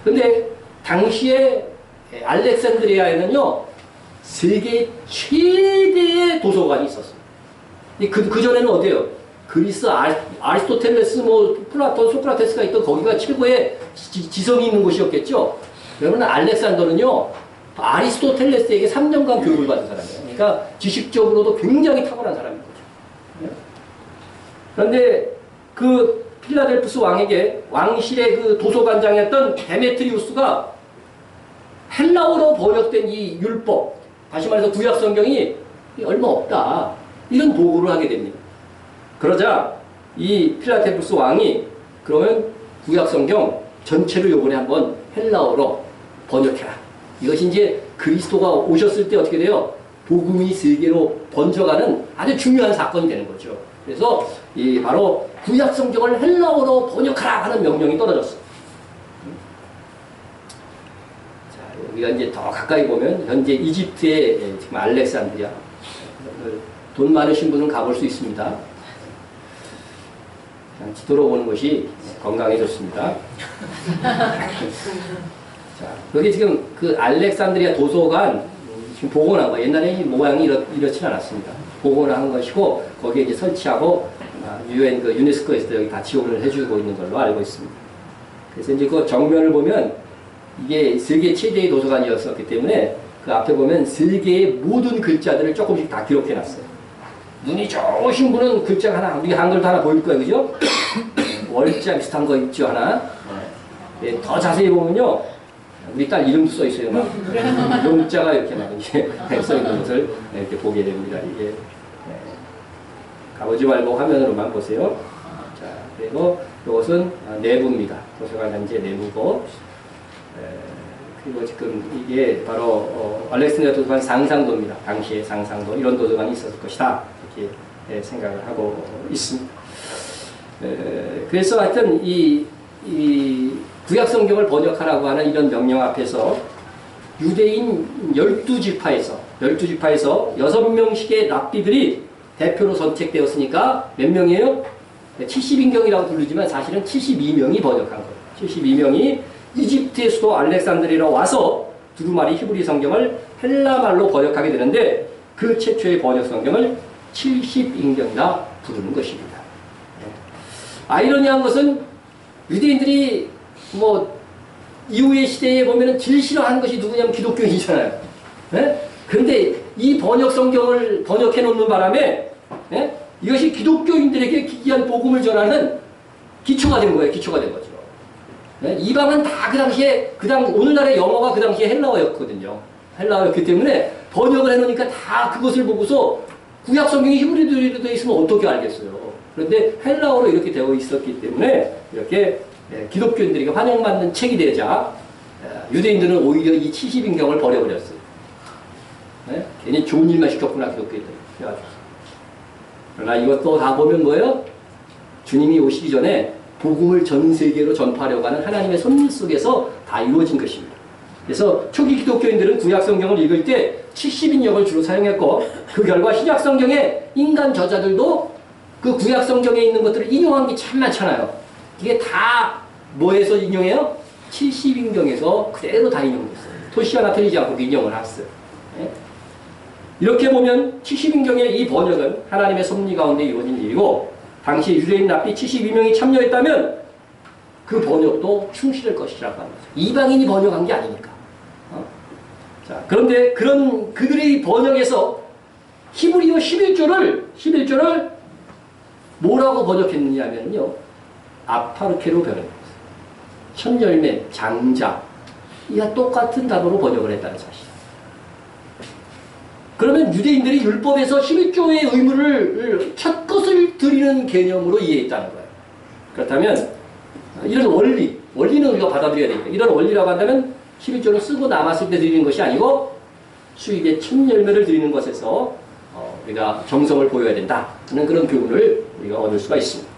근데 당시에 알렉산드리아에는요 세계 최대의 도서관이 있었어요. 그 전에는 어때요? 그리스 아리스토텔레스, 플라톤, 소크라테스가 있던 거기가 최고의 지성이 있는 곳이었겠죠. 여러분 알렉산더는요 아리스토텔레스에게 3년간 교육을 받은 사람이에요. 그러니까 지식적으로도 굉장히 탁월한 사람인 거죠. 그런데 그 필라델푸스 왕에게 왕실의 그 도서관장이었던 데메트리우스가 헬라어로 번역된 이 율법, 다시 말해서 구약 성경이 얼마 없다, 이런 보고를 하게 됩니다. 그러자 이 필라델푸스 왕이 그러면 구약 성경 전체를 요번에 한번 헬라어로 번역해라. 이것이 이제 그리스도가 오셨을 때 어떻게 돼요? 복음이 세계로 번져가는 아주 중요한 사건이 되는 거죠. 그래서 이 바로 구약 성경을 헬라어로 번역하라 하는 명령이 떨어졌어요. 자, 여기가 이제 더 가까이 보면 현재 이집트의 지금 알렉산드리아, 돈 많으신 분은 가볼 수 있습니다. 지도로 보는 것이 건강에 좋습니다. 자, 여기 지금 그 알렉산드리아 도서관 지금 복원한 거, 옛날에 이 모양이 이렇진 않았습니다. 복원을 한 것이고 거기에 이제 설치하고 유엔 그 유네스코에서 여기 다 지원을 해주고 있는 걸로 알고 있습니다. 그래서 이제 그 정면을 보면 이게 세계 최대의 도서관이었기 때문에 그 앞에 보면 세계의 모든 글자들을 조금씩 다 기록해놨어요. 눈이 좋으신 분은 글자 하나, 우리 한글도 하나 보일 거예요, 그죠? 월자 비슷한 거 있죠, 하나. 네, 더 자세히 보면요, 우리 딸 이름도 써 있어요, 막. 용자가 이렇게 막 이제 써 있는 것을 이렇게 보게 됩니다. 이게 네. 가보지 말고 화면으로만 보세요. 자, 그리고 이것은 내부입니다. 도서관 단지의 내부고. 그리고 지금 이게 바로 알렉산드리아 도서관 상상도입니다. 당시의 상상도, 이런 도서관이 있었을 것이다, 이렇게 생각을 하고 있습니다. 그래서 하여튼 이 구약 성경을 번역하라고 하는 이런 명령 앞에서 유대인 12지파에서 6명씩의 랍비들이 대표로 선택되었으니까 몇 명이에요? 70인경이라고 부르지만 사실은 72명이 번역한 거예요. 72명이 이집트의 수도 알렉산드리아로 와서 두루마리 히브리 성경을 헬라말로 번역하게 되는데 그 최초의 번역 성경을 70인경이라 부르는 것입니다. 아이러니한 것은 유대인들이 뭐 이후의 시대에 보면은 제일 싫어하는 것이 누구냐면 기독교인이잖아요. 그런데 이 번역 성경을 번역해 놓는 바람에 이것이 기독교인들에게 기이한 복음을 전하는 기초가 된 거예요. 기초가 된 거죠. 이방은 다 그 당시에, 오늘날의 영어가 그 당시에 헬라어였거든요. 헬라어였기 때문에 번역을 해놓으니까 다 그것을 보고서 구약 성경이 히브리어로 되어 있으면 어떻게 알겠어요. 그런데 헬라어로 이렇게 되어 있었기 때문에 이렇게 기독교인들에게 환영받는 책이 되자 유대인들은 오히려 이 70인경을 버려버렸어요. 괜히 좋은 일만 시켰구나, 기독교인들. 그러나 이것도 다 보면 뭐예요? 주님이 오시기 전에 복음을 전 세계로 전파하려고 하는 하나님의 섭리 속에서 다 이루어진 것입니다. 그래서 초기 기독교인들은 구약 성경을 읽을 때 70인경을 주로 사용했고 그 결과 신약 성경의 인간 저자들도 그 구약 성경에 있는 것들을 인용한 게 참 많잖아요. 이게 다 뭐에서 인용해요? 70인경에서 그대로 다 인용됐어요. 토시 하나 틀리지 않고 인용을 했어요. 예? 이렇게 보면 70인경의 이 번역은 하나님의 섭리 가운데 이루어진 일이고 당시 유대인 납비 72명이 참여했다면 그 번역도 충실할 것이라고 합니다. 이방인이 번역한 게 아니니까. 자, 그런데 그들의 번역에서 히브리어 11조를 뭐라고 번역했느냐면요. 아파르케로 번역했어요. 천열매, 장자, 이와 똑같은 단어로 번역을 했다는 사실. 그러면 유대인들이 율법에서 11조의 의무를 첫 것을 드리는 개념으로 이해했다는 거예요. 그렇다면 이런 원리는 우리가 받아들여야 되니까 이런 원리라고 한다면 11조를 쓰고 남았을 때 드리는 것이 아니고 수입의 첫 열매를 드리는 것에서 우리가 정성을 보여야 된다 하는 그런 교훈을 우리가 얻을 수가 있습니다.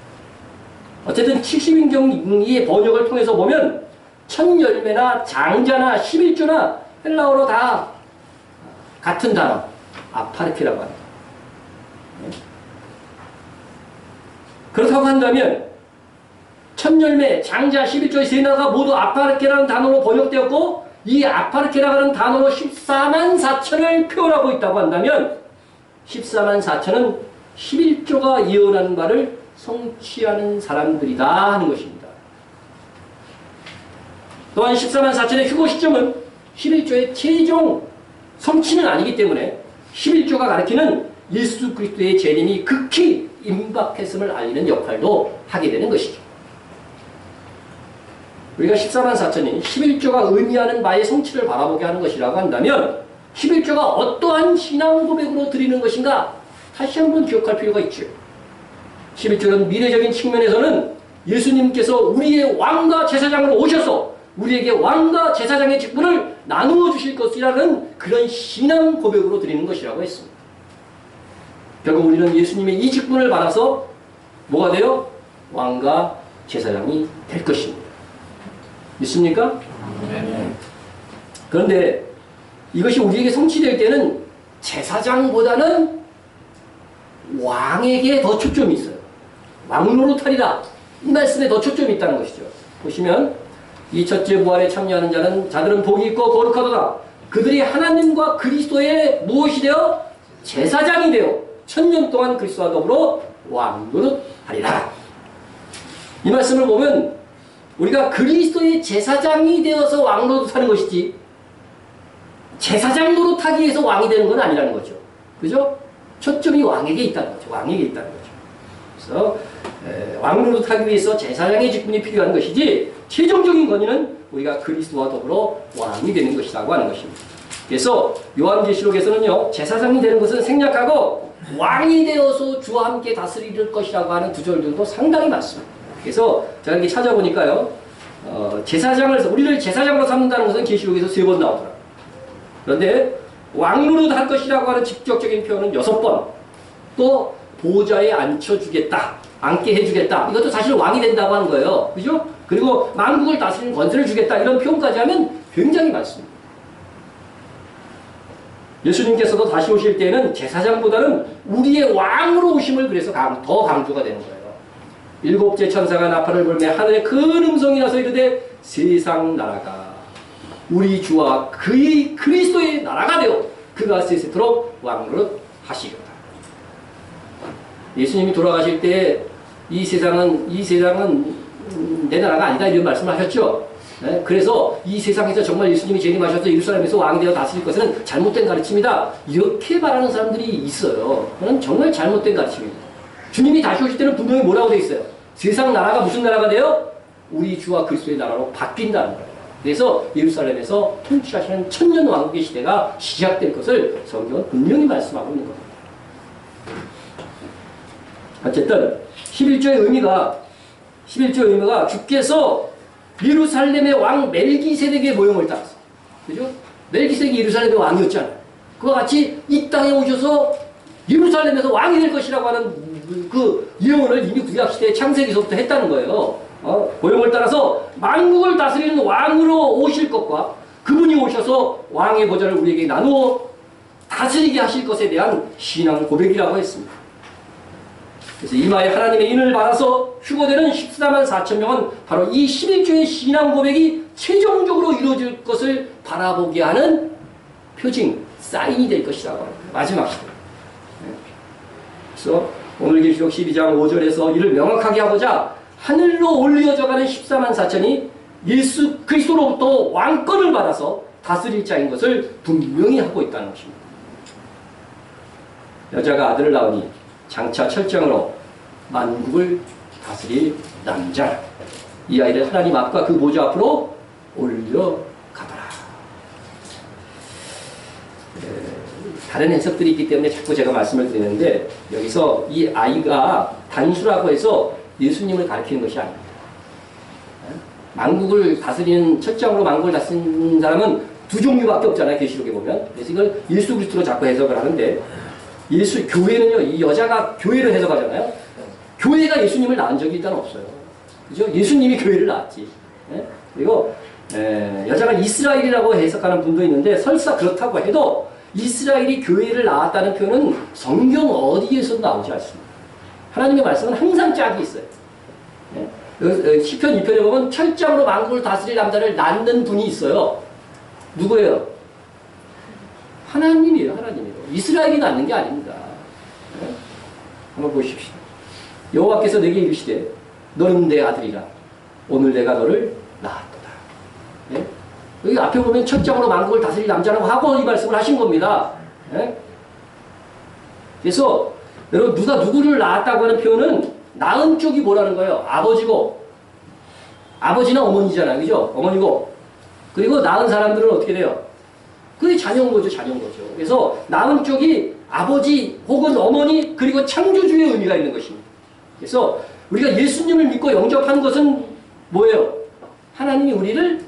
어쨌든 70인경의 번역을 통해서 보면 첫 열매나 장자나 11조나 헬라어로 다 같은 단어 아파르케라고 합니다. 그렇다고 한다면 첫 열매, 장자, 11조의 세 나라가 모두 아파르케라는 단어로 번역되었고 이 아파르케라고 하는 단어로 14만 4천을 표현하고 있다고 한다면 14만 4천은 11조가 예언하는 바를 성취하는 사람들이다 하는 것입니다. 또한 14만 4천의 휴거 시점은 11조의 최종 성취는 아니기 때문에 11조가 가리키는 예수 그리스도의 재림이 극히 임박했음을 알리는 역할도 하게 되는 것이죠. 우리가 14만 4천이 11조가 의미하는 바의 성취를 바라보게 하는 것이라고 한다면 11조가 어떠한 신앙 고백으로 드리는 것인가 다시 한번 기억할 필요가 있죠. 11조는 미래적인 측면에서는 예수님께서 우리의 왕과 제사장으로 오셔서 우리에게 왕과 제사장의 직분을 나누어 주실 것이라는 그런 신앙 고백으로 드리는 것이라고 했습니다. 결국 우리는 예수님의 이 직분을 받아서 뭐가 돼요? 왕과 제사장이 될 것입니다. 믿습니까? 네. 그런데 이것이 우리에게 성취될 때는 제사장보다는 왕에게 더 초점이 있어요. 왕노릇하리라. 이 말씀에 더 초점이 있다는 것이죠. 보시면 이 첫째 부활에 참여하는 자들은 복이 있고 거룩하도다. 그들이 하나님과 그리스도의 무엇이 되어? 제사장이 되어 천년 동안 그리스도와 더불어 왕노릇하리라. 이 말씀을 보면 우리가 그리스도의 제사장이 되어서 왕노릇하는 것이지 제사장 노릇하기 위해서 왕이 되는 건 아니라는 거죠. 그죠? 초점이 왕에게 있다는 거죠. 왕에게 있다는 거죠. 그래서 왕노릇하기 위해서 제사장의 직분이 필요한 것이지 최종적인 권위는 우리가 그리스도와 더불어 왕이 되는 것이라고 하는 것입니다. 그래서 요한계시록에서는요. 제사장이 되는 것은 생략하고 왕이 되어서 주와 함께 다스릴 것이라고 하는 구절들도 상당히 많습니다. 그래서 제가 이렇게 찾아보니까요. 우리를 제사장으로 삼는다는 것은 계시록에서 3번 나오더라고요. 그런데 왕노릇 할 것이라고 하는 직접적인 표현은 6번. 또 보좌에 앉혀주겠다. 앉게 해주겠다. 이것도 사실 왕이 된다고 하는 거예요. 그죠? 그리고 만국을 다스리는 권세를 주겠다. 이런 표현까지 하면 굉장히 많습니다. 예수님께서도 다시 오실 때는 제사장보다는 우리의 왕으로 오심을 그래서 더 강조가 되는 거예요. 7째 천사가 나팔을 불매 하늘에 큰 음성이 나서 이르되 세상 나라가 우리 주와 그의 그리스도의 나라가 되어 그가 세세토록 왕노릇 하시리로다. 예수님이 돌아가실 때 이 세상은 내 나라가 아니다 이런 말씀을 하셨죠. 네? 그래서 이 세상에서 정말 예수님이 재림하셔서 예루살렘에서 왕이 되어 다스릴 것은 잘못된 가르침이다. 이렇게 말하는 사람들이 있어요. 그건 정말 잘못된 가르침입니다. 주님이 다시 오실 때는 분명히 뭐라고 되어 있어요? 세상 나라가 무슨 나라가 돼요? 우리 주와 그리스도의 나라로 바뀐다는 거예요. 그래서 예루살렘에서 통치하시는 천년 왕국의 시대가 시작될 것을 성경은 분명히 말씀하고 있는 겁니다. 어쨌든 11조의 의미가 주께서 예루살렘의 왕 멜기세덱의 모형을 따라서, 그죠? 멜기세덱이 예루살렘의 왕이었잖아요. 그와 같이 이 땅에 오셔서 예루살렘에서 왕이 될 것이라고 하는 그 예언을 이미 구약시대의 창세기서부터 했다는 거예요. 모형을 따라서 만국을 다스리는 왕으로 오실 것과 그분이 오셔서 왕의 보좌를 우리에게 나누어 다스리게 하실 것에 대한 신앙 고백이라고 했습니다. 그래서 이마에 하나님의 인을 받아서 휴거되는 14만 4천 명은 바로 이 11조의 신앙 고백이 최종적으로 이루어질 것을 바라보게 하는 표징, 사인이 될 것이라고 합니다. 마지막 시대. 그래서 오늘 계시록 12장 5절에서 이를 명확하게 하고자 하늘로 올려져가는 14만 4천이 예수 그리스도로부터 왕권을 받아서 다스릴 자인 것을 분명히 하고 있다는 것입니다. 여자가 아들을 낳으니 장차 철장으로 만국을 다스릴 남자. 이 아이를 하나님 앞과 그 보좌 앞으로 올려가더라. 다른 해석들이 있기 때문에 자꾸 제가 말씀을 드리는데 여기서 이 아이가 단수라고 해서 예수님을 가리키는 것이 아닙니다. 만국을 다스리는 첫장으로 만국을 다스리는 사람은 두 종류밖에 없잖아요. 계시록에 보면. 그래서 이걸 예수 그리스도로 자꾸 해석을 하는데 교회는요, 이 여자가 교회를 해석하잖아요. 교회가 예수님을 낳은 적이 일단 없어요. 그죠? 예수님이 교회를 낳았지. 그리고 여자가 이스라엘이라고 해석하는 분도 있는데 설사 그렇다고 해도 이스라엘이 교회를 낳았다는 표현은 성경 어디에서도 나오지 않습니다. 하나님의 말씀은 항상 짝이 있어요. 시편 2편에 보면 철장으로 만국을 다스릴 남자를 낳는 분이 있어요. 누구예요? 하나님이에요. 하나님이에요. 이스라엘이 낳는 게 아닙니다. 한번 보십시오. 여호와께서 내게 이르시되 너는 내 아들이라 오늘 내가 너를 낳았도다. 네? 여기 앞에 보면 첫장으로 만국을 다스릴 남자라고 하고 이 말씀을 하신 겁니다. 네? 그래서 여러분 누가 누구를 낳았다고 하는 표현은 낳은 쪽이 뭐라는 거예요? 아버지고 아버지나 어머니잖아요. 그죠? 어머니고 그리고 낳은 사람들은 어떻게 돼요? 그게 자녀인 거죠. 자녀인 거죠. 그래서 낳은 쪽이 아버지 혹은 어머니 그리고 창조주의 의미가 있는 것입니다. 그래서 우리가 예수님을 믿고 영접한 것은 뭐예요? 하나님이 우리를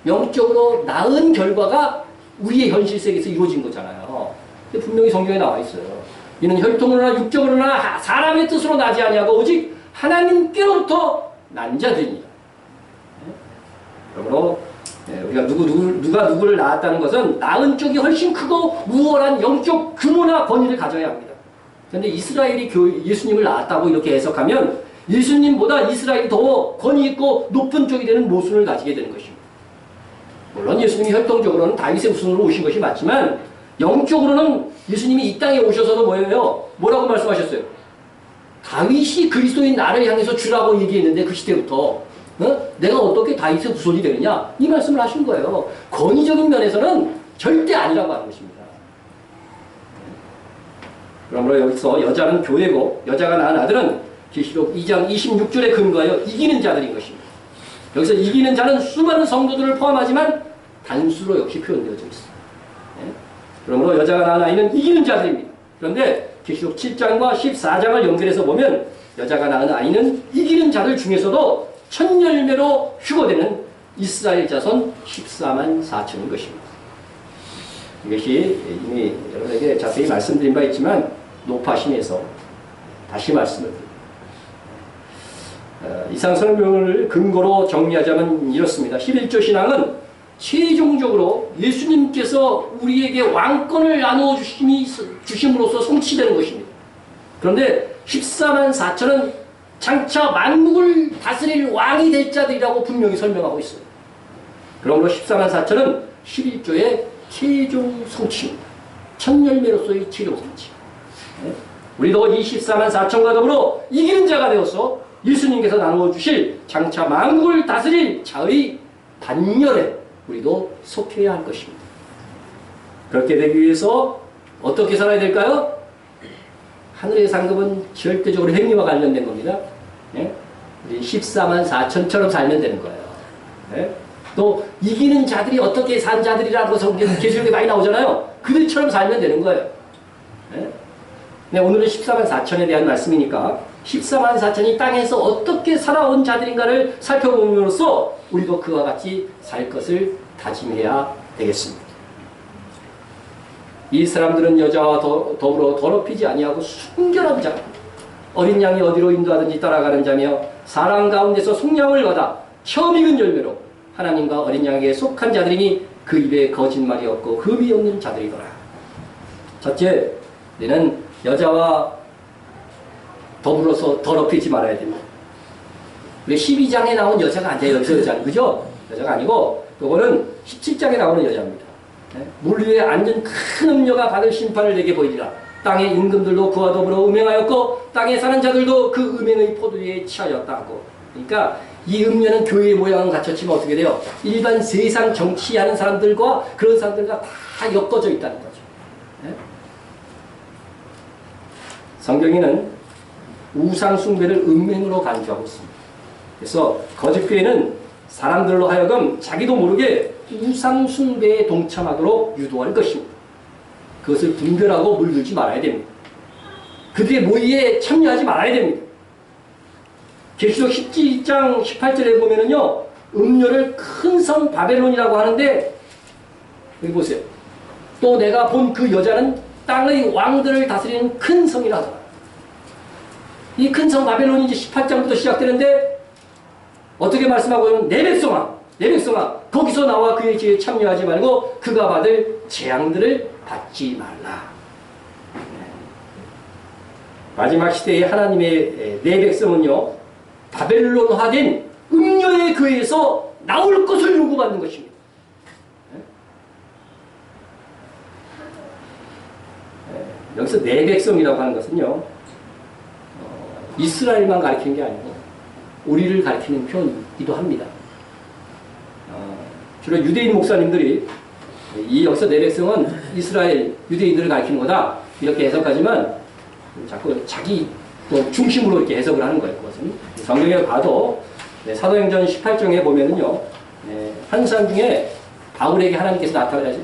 영적으로 낳은 결과가 우리의 현실 세계에서 이루어진 거잖아요. 분명히 성경에 나와 있어요. 이는 혈통으로나 육적으로나 사람의 뜻으로 나지 아니하고 오직 하나님께로부터 난 자들입니다. 그러므로 우리가 누가 누구를 낳았다는 것은 낳은 쪽이 훨씬 크고 우월한 영적 규모나 권위를 가져야 합니다. 그런데 이스라엘이 예수님을 낳았다고 이렇게 해석하면 예수님보다 이스라엘이 더 권위 있고 높은 쪽이 되는 모순을 가지게 되는 것입니다. 물론 예수님이 혈통적으로는 다윗의 후손으로 오신 것이 맞지만 영적으로는 예수님이 이 땅에 오셔서도 뭐예요? 뭐라고 말씀하셨어요? 다윗이 그리스도인 나를 향해서 주라고 얘기했는데 그 시대부터 내가 어떻게 다윗의 후손이 되느냐? 이 말씀을 하신 거예요. 권위적인 면에서는 절대 아니라고 하는 것입니다. 그러므로 여기서 여자는 교회고 여자가 낳은 아들은 계시록 2장 26절에 근거하여 이기는 자들인 것입니다. 여기서 이기는 자는 수많은 성도들을 포함하지만 단수로 역시 표현되어져 있습니다. 그러므로 여자가 낳은 아이는 이기는 자들입니다. 그런데 계시록 7장과 14장을 연결해서 보면 여자가 낳은 아이는 이기는 자들 중에서도 첫 열매로 휴거되는 이스라엘 자손 14만 4천인 것입니다. 이것이 이미 여러분에게 자세히 말씀드린 바 있지만 노파심에서 다시 말씀을 드립니다. 이상 설명을 근거로 정리하자면 이렇습니다. 11조 신앙은 최종적으로 예수님께서 우리에게 왕권을 나누어 주심으로써 성취되는 것입니다. 그런데 14만 4천은 장차 만국을 다스릴 왕이 될 자들이라고 분명히 설명하고 있어요. 그러므로 14만 4천은 11조의 최종 성취입니다. 첫 열매로서의 최종 성취. 우리도 이 14만 4천과 더불어 이기는 자가 되어서 예수님께서 나누어 주실 장차 만국을 다스릴 자의 반열에 우리도 속해야 할 것입니다. 그렇게 되기 위해서 어떻게 살아야 될까요? 하늘의 상급은 절대적으로 행위와 관련된 겁니다. 우리 14만 4천처럼 살면 되는 거예요. 또 이기는 자들이 어떻게 산 자들이라고 계시록에 많이 나오잖아요. 그들처럼 살면 되는 거예요. 오늘은 14만 4천에 대한 말씀이니까 14만 4천이 땅에서 어떻게 살아온 자들인가를 살펴봄으로써 우리도 그와 같이 살 것을 다짐해야 되겠습니다. 이 사람들은 여자와 더불어 더럽히지 아니하고 순결한 자, 어린 양이 어디로 인도하든지 따라가는 자며 사람 가운데서 속량을 받아 처음 익은 열매로 하나님과 어린 양에게 속한 자들이니 그 입에 거짓말이 없고 흠이 없는 자들이더라. 첫째, 너는 여자와 더불어서 더럽히지 말아야 됩니다. 우리 12장에 나온 여자가 아니에요. 여기서 여자는. 그죠? 여자가 아니고 요거는 17장에 나오는 여자입니다. 물 위에 앉은 큰 음녀가 받을 심판을 내게 보이리라. 땅의 임금들도 그와 더불어 음행하였고 땅에 사는 자들도 그 음행의 포도주에 취하였다고. 그러니까 이 음녀는 교회의 모양은 갖췄지만 어떻게 돼요? 일반 세상 정치하는 사람들과 그런 사람들과 다 엮어져 있다는 거죠. 성경에는 우상 숭배를 음행으로 간주하고 있습니다. 그래서 거짓교회는 사람들로 하여금 자기도 모르게 우상 숭배에 동참하도록 유도할 것입니다. 그것을 분별하고 물들지 말아야 됩니다. 그들의 모의에 참여하지 말아야 됩니다. 계시록 17장 18절에 보면은요, 음료를 큰 성 바벨론이라고 하는데, 여기 보세요. 또 내가 본 그 여자는 땅의 왕들을 다스리는 큰 성이라 하더라. 이 큰 성 바벨론이 이제 18장부터 시작되는데, 어떻게 말씀하고 있는 내 백성아, 거기서 나와 그의 죄에 참여하지 말고 그가 받을 재앙들을 받지 말라. 마지막 시대의 하나님의 내 백성은요, 바벨론화된 음녀의 교회에서 나올 것을 요구받는 것입니다. 여기서 내 백성이라고 하는 것은요, 이스라엘만 가리키는 게 아니고 우리를 가리키는 표현이기도 합니다. 주로 유대인 목사님들이 이 여기서 내 백성은 이스라엘 유대인들을 가리키는 거다 이렇게 해석하지만 자꾸 자기 또 중심으로 이렇게 해석을 하는 거예요. 그것은 성경에 봐도 사도행전 18장에 보면은요, 한 사람 중에 바울에게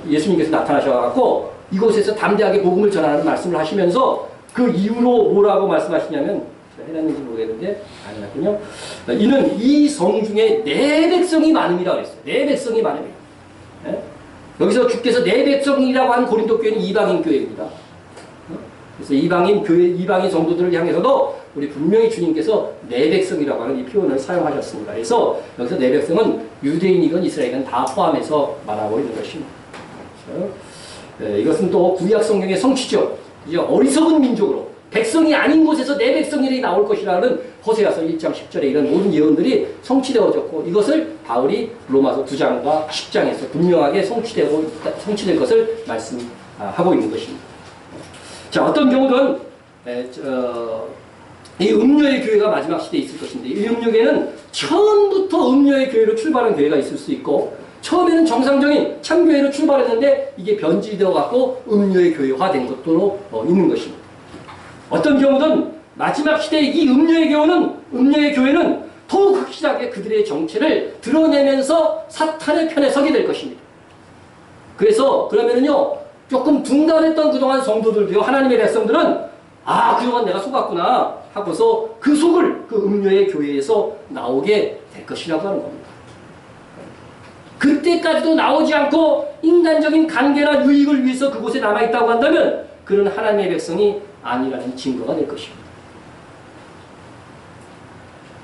예수님께서 나타나셔갖고 이곳에서 담대하게 복음을 전하는 말씀을 하시면서 그 이유로 뭐라고 말씀하시냐면, 제가 해놨는지 모르겠는데 아니군요. 이는 이 성 중에 내 백성이 많음이라고 그랬어요. 내 백성이 많음이라. 여기서 주께서 내 백성이라고 한 고린도 교회는 이방인 교회입니다. 그래서 이방인 교회, 이방인 성도들을 향해서도 우리 분명히 주님께서 내 백성이라고 하는 이 표현을 사용하셨습니다. 그래서 여기서 내 백성은 유대인이건 이스라엘이건 다 포함해서 말하고 있는 것입니다. 그렇죠? 이것은 또 구약 성경의 성취죠. 이제 어리석은 민족으로 백성이 아닌 곳에서 내 백성이 나올 것이라는 호세아서 1장 10절에 이런 모든 예언들이 성취되어졌고, 이것을 바울이 로마서 9장과 10장에서 분명하게 성취될 것을 말씀하고 있는 것입니다. 자, 어떤 경우든 이 음료의 교회가 마지막 시대에 있을 것인데, 이 음료교회는 처음부터 음료의 교회로 출발한 교회가 있을 수 있고, 처음에는 정상적인 참교회로 출발했는데 이게 변질되어 갖고 음료의 교회화된 것도 있는 것입니다. 어떤 경우든 마지막 시대의 이 음료의 교회는 더욱 확실하게 그들의 정체를 드러내면서 사탄의 편에 서게 될 것입니다. 그래서 그러면은요, 조금 둔감했던 그동안 성도들도요, 하나님의 백성들은 그동안 내가 속았구나 하고서 그 속을 그 음료의 교회에서 나오게 될 것이라고 하는 겁니다. 그때까지도 나오지 않고 인간적인 관계나 유익을 위해서 그곳에 남아있다고 한다면 그는 하나님의 백성이 아니라는 증거가 될 것입니다.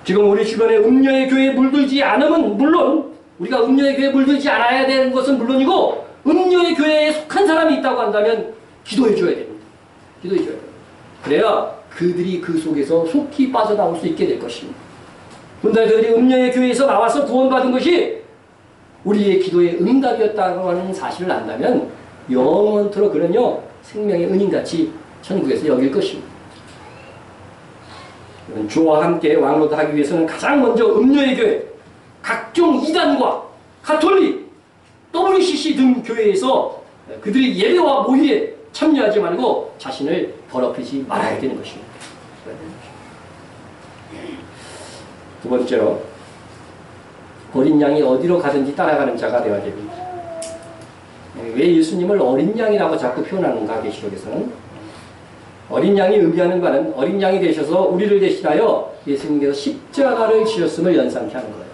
지금 우리 주변에 음료의 교회에 물들지 않으면 물론, 우리가 음료의 교회에 물들지 않아야 되는 것은 물론이고, 음료의 교회에 속한 사람이 있다고 한다면 기도해 줘야 됩니다. 기도해 줘야 됩니다. 그래야 그들이 그 속에서 속히 빠져나올 수 있게 될 것입니다. 그런데 그들이 음료의 교회에서 나와서 구원받은 것이 우리의 기도의 응답이었다고 하는 사실을 안다면 영원토록 그는요, 생명의 은인같이 천국에서 여길 것입니다. 주와 함께 왕노릇하기 위해서는 가장 먼저 음료의 교회, 각종 이단과 가톨릭, WCC 등 교회에서 그들이 예배와 모의에 참여하지 말고 자신을 더럽히지 말아야 되는 것입니다. 두 번째로, 어린 양이 어디로 가든지 따라가는 자가 되어야 됩니다. 왜 예수님을 어린 양이라고 자꾸 표현하는가, 계시록에서는? 어린 양이 의미하는 바는 어린 양이 되셔서 우리를 대신하여 예수님께서 십자가를 지셨음을 연상케 하는 거예요.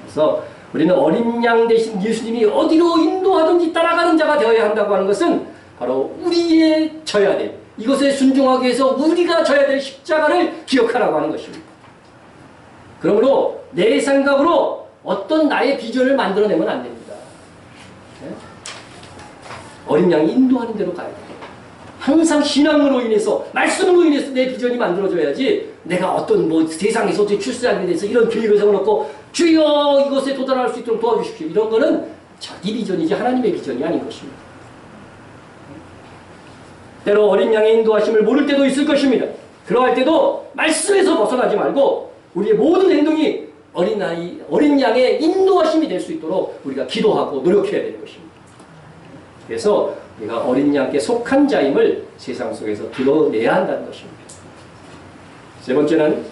그래서 우리는 어린 양 대신 예수님이 어디로 인도하든지 따라가는 자가 되어야 한다고 하는 것은 바로 우리의 져야 될, 이것에 순종하기 위해서 우리가 져야 될 십자가를 기억하라고 하는 것입니다. 그러므로 내 생각으로 어떤 나의 비전을 만들어내면 안 됩니다. 어린 양이 인도하는 대로 가야 돼요. 항상 신앙으로 인해서, 말씀으로 인해서 내 비전이 만들어져야지, 내가 어떤 뭐 세상에서 어떻게 출세하게 돼서 이런 계획을 세워놓고 주여 이것에 도달할 수 있도록 도와주십시오. 이런 거는 자기 비전이지 하나님의 비전이 아닌 것입니다. 때로 어린 양의 인도하심을 모를 때도 있을 것입니다. 그러할 때도 말씀에서 벗어나지 말고 우리의 모든 행동이 어린 양의 인도하심이 될 수 있도록 우리가 기도하고 노력해야 되는 것입니다. 그래서 우리가 어린 양께 속한 자임을 세상 속에서 드러내야 한다는 것입니다. 세 번째는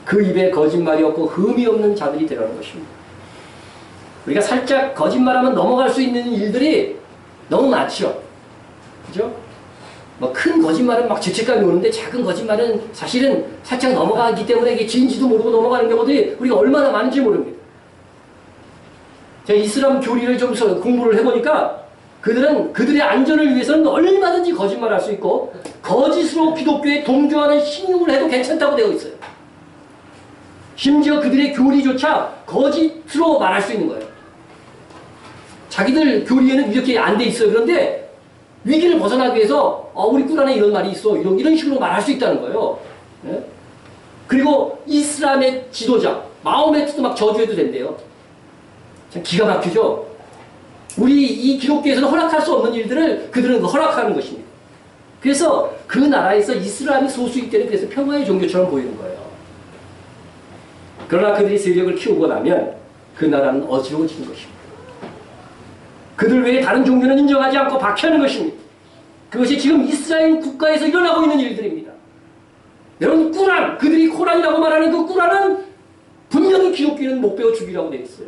그 입에 거짓말이 없고 흠이 없는 자들이 되라는 것입니다. 우리가 살짝 거짓말하면 넘어갈 수 있는 일들이 너무 많죠. 그죠? 뭐 큰 거짓말은 막 죄책감이 오는데 작은 거짓말은 사실은 살짝 넘어가기 때문에 이게 진지도 모르고 넘어가는 경우들이 우리가 얼마나 많은지 모릅니다. 제가 이슬람 교리를 좀 공부를 해보니까 그들의 안전을 위해서는 얼마든지 거짓말할 수 있고 거짓으로 기독교에 동조하는 신용을 해도 괜찮다고 되어 있어요. 심지어 그들의 교리조차 거짓으로 말할 수 있는 거예요. 자기들 교리에는 이렇게 안 돼 있어요. 그런데 위기를 벗어나기 위해서 우리 꿀 안에 이런 말이 있어. 이런 식으로 말할 수 있다는 거예요. 네? 그리고 이슬람의 지도자 마호메트도 막 저주해도 된대요. 참 기가 막히죠. 우리 이 기독교에서는 허락할 수 없는 일들을 그들은 허락하는 것입니다. 그래서 그 나라에서 이슬람이 소수일 때는 그래서 평화의 종교처럼 보이는 거예요. 그러나 그들이 세력을 키우고 나면 그 나라는 어지러워지는 것입니다. 그들 외에 다른 종교는 인정하지 않고 박해하는 것입니다. 그것이 지금 이스라엘 국가에서 일어나고 있는 일들입니다. 여러분 꾸란, 그들이 코란이라고 말하는 그 꾸란은 분명히 기독교는 못 배워 죽이라고 되어 있어요.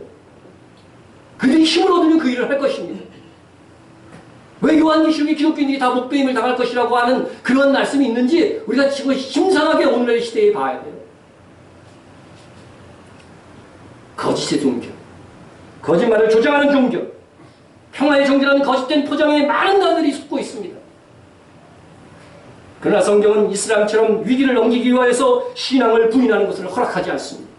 그들이 힘을 얻으면 그 일을 할 것입니다. 왜 요한계시록에 기독교인들이 다 목배임을 당할 것이라고 하는 그런 말씀이 있는지 우리가 지금 심상하게 오늘의 시대에 봐야 돼요. 거짓의 종교, 거짓말을 조장하는 종교, 평화의 종교라는 거짓된 포장에 많은 나들이 숨고 있습니다. 그러나 성경은 이슬람처럼 위기를 넘기기 위하여서 신앙을 부인하는 것을 허락하지 않습니다.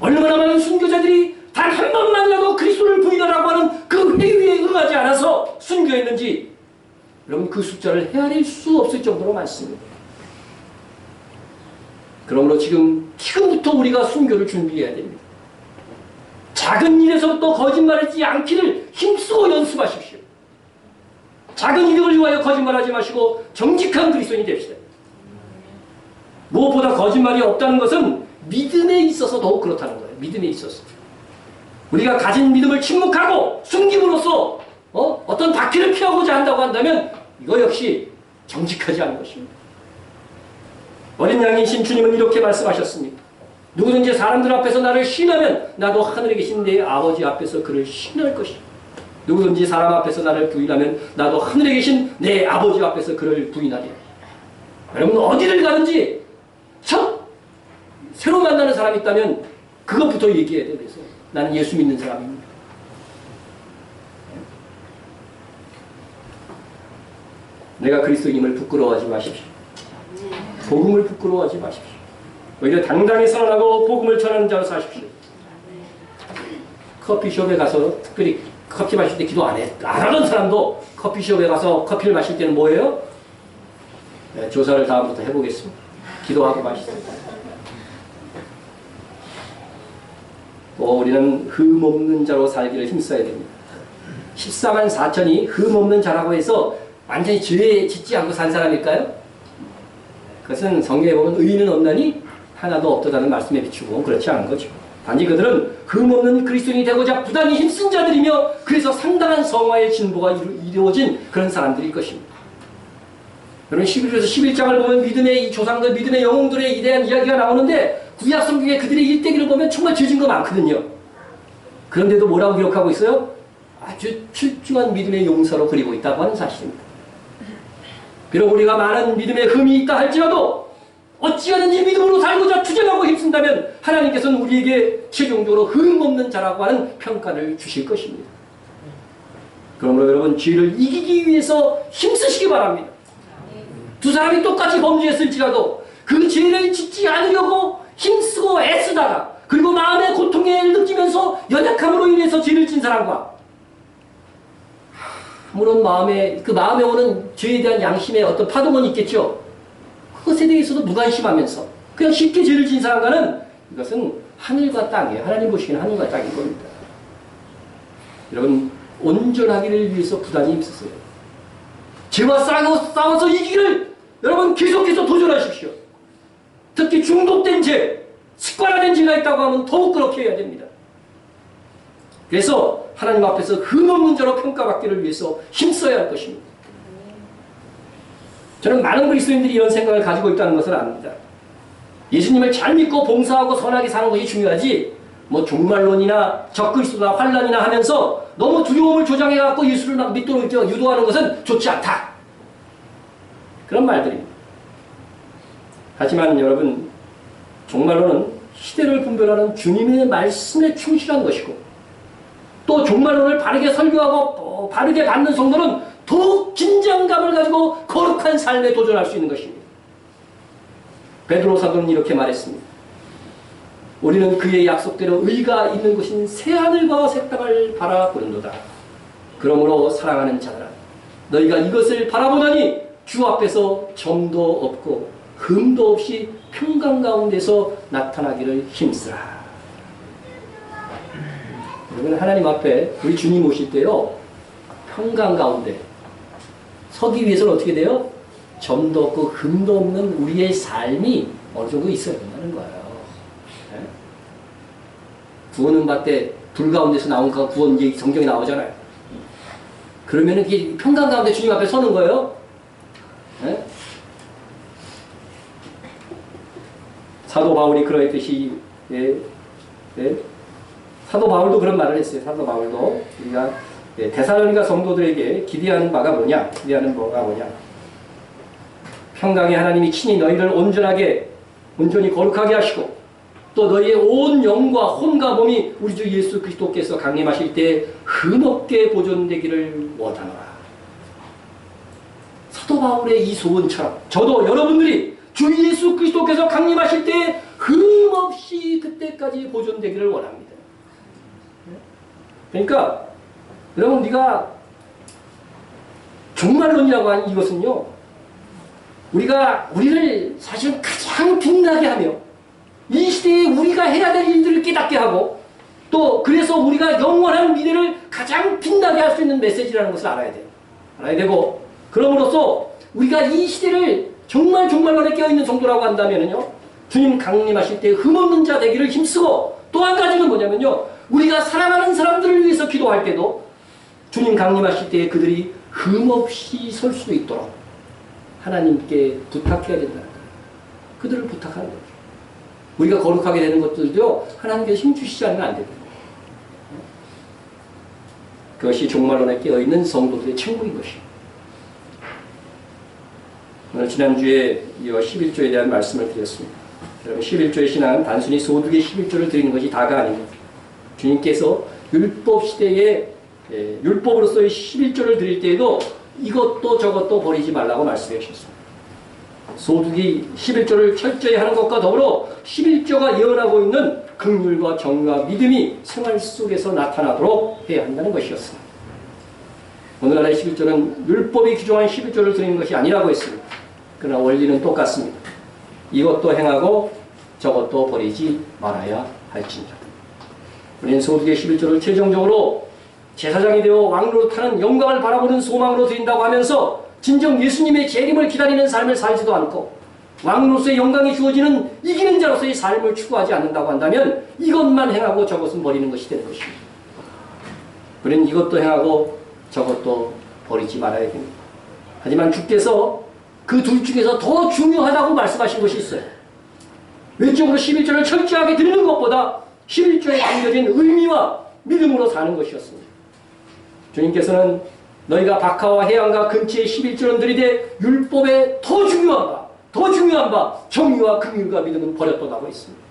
얼마나 많은 순교자들이 단 한 번만이라도 그리스도를 부인하라고 하는 그 회유에 응하지 않아서 순교했는지 여러분 그 숫자를 헤아릴 수 없을 정도로 많습니다. 그러므로 지금부터 우리가 순교를 준비해야 됩니다. 작은 일에서부터 거짓말하지 않기를 힘쓰고 연습하십시오. 작은 이득을 위하여 거짓말하지 마시고 정직한 그리스도인이 됩시다. 무엇보다 거짓말이 없다는 것은 믿음에 있어서 더욱 그렇다는 거예요. 믿음에 있어서. 우리가 가진 믿음을 침묵하고 숨김으로써 어떤 바퀴를 피하고자 한다고 한다면 이거 역시 정직하지 않은 것입니다. 어린 양이신 주님은 이렇게 말씀하셨습니다. 누구든지 사람들 앞에서 나를 신하면 나도 하늘에 계신 내 아버지 앞에서 그를 신할 것이다. 누구든지 사람 앞에서 나를 부인하면 나도 하늘에 계신 내 아버지 앞에서 그를 부인하리라. 여러분 어디를 가든지 새로 만나는 사람이 있다면 그것부터 얘기해야 돼요. 그래서 나는 예수 믿는 사람입니다. 내가 그리스도님을 부끄러워하지 마십시오. 복음을 부끄러워하지 마십시오. 오히려 당당히 선언하고 복음을 전하는 자로 사십시오. 커피숍에 가서 특별히 커피 마실 때 기도 안 하던 사람도 커피숍에 가서 커피를 마실 때는 뭐예요? 네, 조사를 다음부터 해보겠습니다. 기도하고 마시세요. 우리는 흠없는 자로 살기를 힘써야 됩니다. 14만 4천이 흠없는 자라고 해서 완전히 죄에 짓지 않고 산 사람일까요? 그것은 성경에 보면 의인은 없나니 하나도 없다는 말씀에 비추고 그렇지 않은 거죠. 단지 그들은 흠없는 그리스도인이 되고자 부단히 힘쓴 자들이며 그래서 상당한 성화의 진보가 이루어진 그런 사람들일 것입니다. 여러분 11절에서 11장을 보면 믿음의 이 조상들, 믿음의 영웅들에 대한 이야기가 나오는데 구약 성경에 그들의 일대기를 보면 정말 죄진 거 많거든요. 그런데도 뭐라고 기록하고 있어요? 아주 출중한 믿음의 용사로 그리고 있다고 하는 사실입니다. 비록 우리가 많은 믿음의 흠이 있다 할지라도 어찌하든지 믿음으로 살고자 투쟁하고 힘쓴다면 하나님께서는 우리에게 최종적으로 흠없는 자라고 하는 평가를 주실 것입니다. 그러므로 여러분 죄를 이기기 위해서 힘쓰시기 바랍니다. 두 사람이 똑같이 범죄했을지라도 그 죄를 짓지 않으려고 힘쓰고 애쓰다가 그리고 마음의 고통을 느끼면서 연약함으로 인해서 죄를 진 사람과 아무런 그 마음에 오는 죄에 대한 양심의 어떤 파동은 있겠죠. 그것에 대해서도 무관심하면서 그냥 쉽게 죄를 지은 사람과는 이것은 하늘과 땅이에요. 하나님 보시기에는 하늘과 땅인 겁니다. 여러분, 온전하기를 위해서 부단히 힘쓰세요. 죄와 싸워서 이기기를 여러분 계속해서 도전하십시오. 특히 중독된 죄, 습관화된 죄가 있다고 하면 더욱 그렇게 해야 됩니다. 그래서 하나님 앞에서 흠없는 자로 평가받기를 위해서 힘써야 할 것입니다. 저는 많은 그리스도인들이 이런 생각을 가지고 있다는 것을 압니다. 예수님을 잘 믿고 봉사하고 선하게 사는 것이 중요하지 뭐 종말론이나 적그리스도나 환란이나 하면서 너무 두려움을 조장해갖고 예수를 막 믿도록 유도하는 것은 좋지 않다. 그런 말들입니다. 하지만 여러분, 종말론은 시대를 분별하는 주님의 말씀에 충실한 것이고 또 종말론을 바르게 설교하고 바르게 받는 성도는 더욱 긴장감을 가지고 거룩한 삶에 도전할 수 있는 것입니다. 베드로 사도는 이렇게 말했습니다. 우리는 그의 약속대로 의가 있는 곳인 새하늘과 새 땅을 바라보는도다. 그러므로 사랑하는 자들아, 너희가 이것을 바라보다니 주 앞에서 점도 없고 흠도 없이 평강 가운데서 나타나기를 힘쓰라. 여러분, 하나님 앞에 우리 주님 오실 때요, 평강 가운데 서기 위해서는 어떻게 돼요? 점도 없고 흠도 없는 우리의 삶이 어느 정도 있어야 된다는 거예요. 네? 구원은 받되 불 가운데서 나온 구원 얘기 성경에 나오잖아요. 그러면은 이게 평강 가운데 주님 앞에 서는 거예요. 네? 사도 바울이 그러했듯이 사도 바울도 그런 말을 했어요. 사도 바울도 우리가 데살로니가 성도들에게 기대하는 바가 뭐냐? 기대하는 바가 뭐냐? 평강의 하나님이 친히 너희를 온전히 거룩하게 하시고 또 너희의 온 영과 혼과 몸이 우리 주 예수 그리스도께서 강림하실 때 흠없게 보존되기를 원하노라. 사도 바울의 이 소원처럼 저도 여러분들이 주 예수 그리스도께서 강림하실 때 흠없이 그때까지 보존되기를 원합니다. 그러니까 여러분, 우리가 종말론이라고 하는 이것은요, 우리를 사실 가장 빛나게 하며 이 시대에 우리가 해야 될 일들을 깨닫게 하고 또 그래서 우리가 영원한 미래를 가장 빛나게 할 수 있는 메시지라는 것을 알아야 돼요. 알아야 되고, 그럼으로써 우리가 이 시대를 정말론에 깨어있는 정도라고 한다면요, 주님 강림하실 때 흠없는 자 되기를 힘쓰고 또 한 가지는 뭐냐면요, 우리가 사랑하는 사람들을 위해서 기도할 때도 주님 강림하실 때 그들이 흠없이 설 수도 있도록 하나님께 부탁해야 된다는 거예요. 그들을 부탁하는 거죠. 우리가 거룩하게 되는 것들도 하나님께서 힘주시지 않으면 안 됩니다. 그것이 종말론에 깨어있는 성도들의 천국인 것입니다. 오늘 지난주에 이어 11조에 대한 말씀을 드렸습니다. 여러분, 11조의 신앙은 단순히 소득의 11조를 드리는 것이 다가 아닙니다. 주님께서 율법 시대에 율법으로서의 11조를 드릴 때에도 이것도 저것도 버리지 말라고 말씀해 주셨습니다. 소득이 11조를 철저히 하는 것과 더불어 11조가 예언하고 있는 긍휼과 정의와 믿음이 생활 속에서 나타나도록 해야 한다는 것이었습니다. 오늘날의 11조는 율법이 규정한 11조를 드리는 것이 아니라고 했습니다. 그러나 원리는 똑같습니다. 이것도 행하고 저것도 버리지 말아야 할지니라. 우리는 소득의 11조를 최종적으로 제사장이 되어 왕노릇하는 영광을 바라보는 소망으로 드린다고 하면서 진정 예수님의 재림을 기다리는 삶을 살지도 않고 왕으로서의 영광이 주어지는 이기는 자로서의 삶을 추구하지 않는다고 한다면 이것만 행하고 저것은 버리는 것이 되는 것입니다. 우리는 이것도 행하고 저것도 버리지 말아야 됩니다. 하지만 주께서 그 둘 중에서 더 중요하다고 말씀하신 것이 있어요. 외적으로 11조를 철저하게 드리는 것보다 11조에 담겨진 의미와 믿음으로 사는 것이었습니다. 주님께서는 너희가 박하와 해안과 근처에 11조는 드리되 율법에 더 중요한 바 정의와 긍휼과 믿음은 버렸다고 했습니다.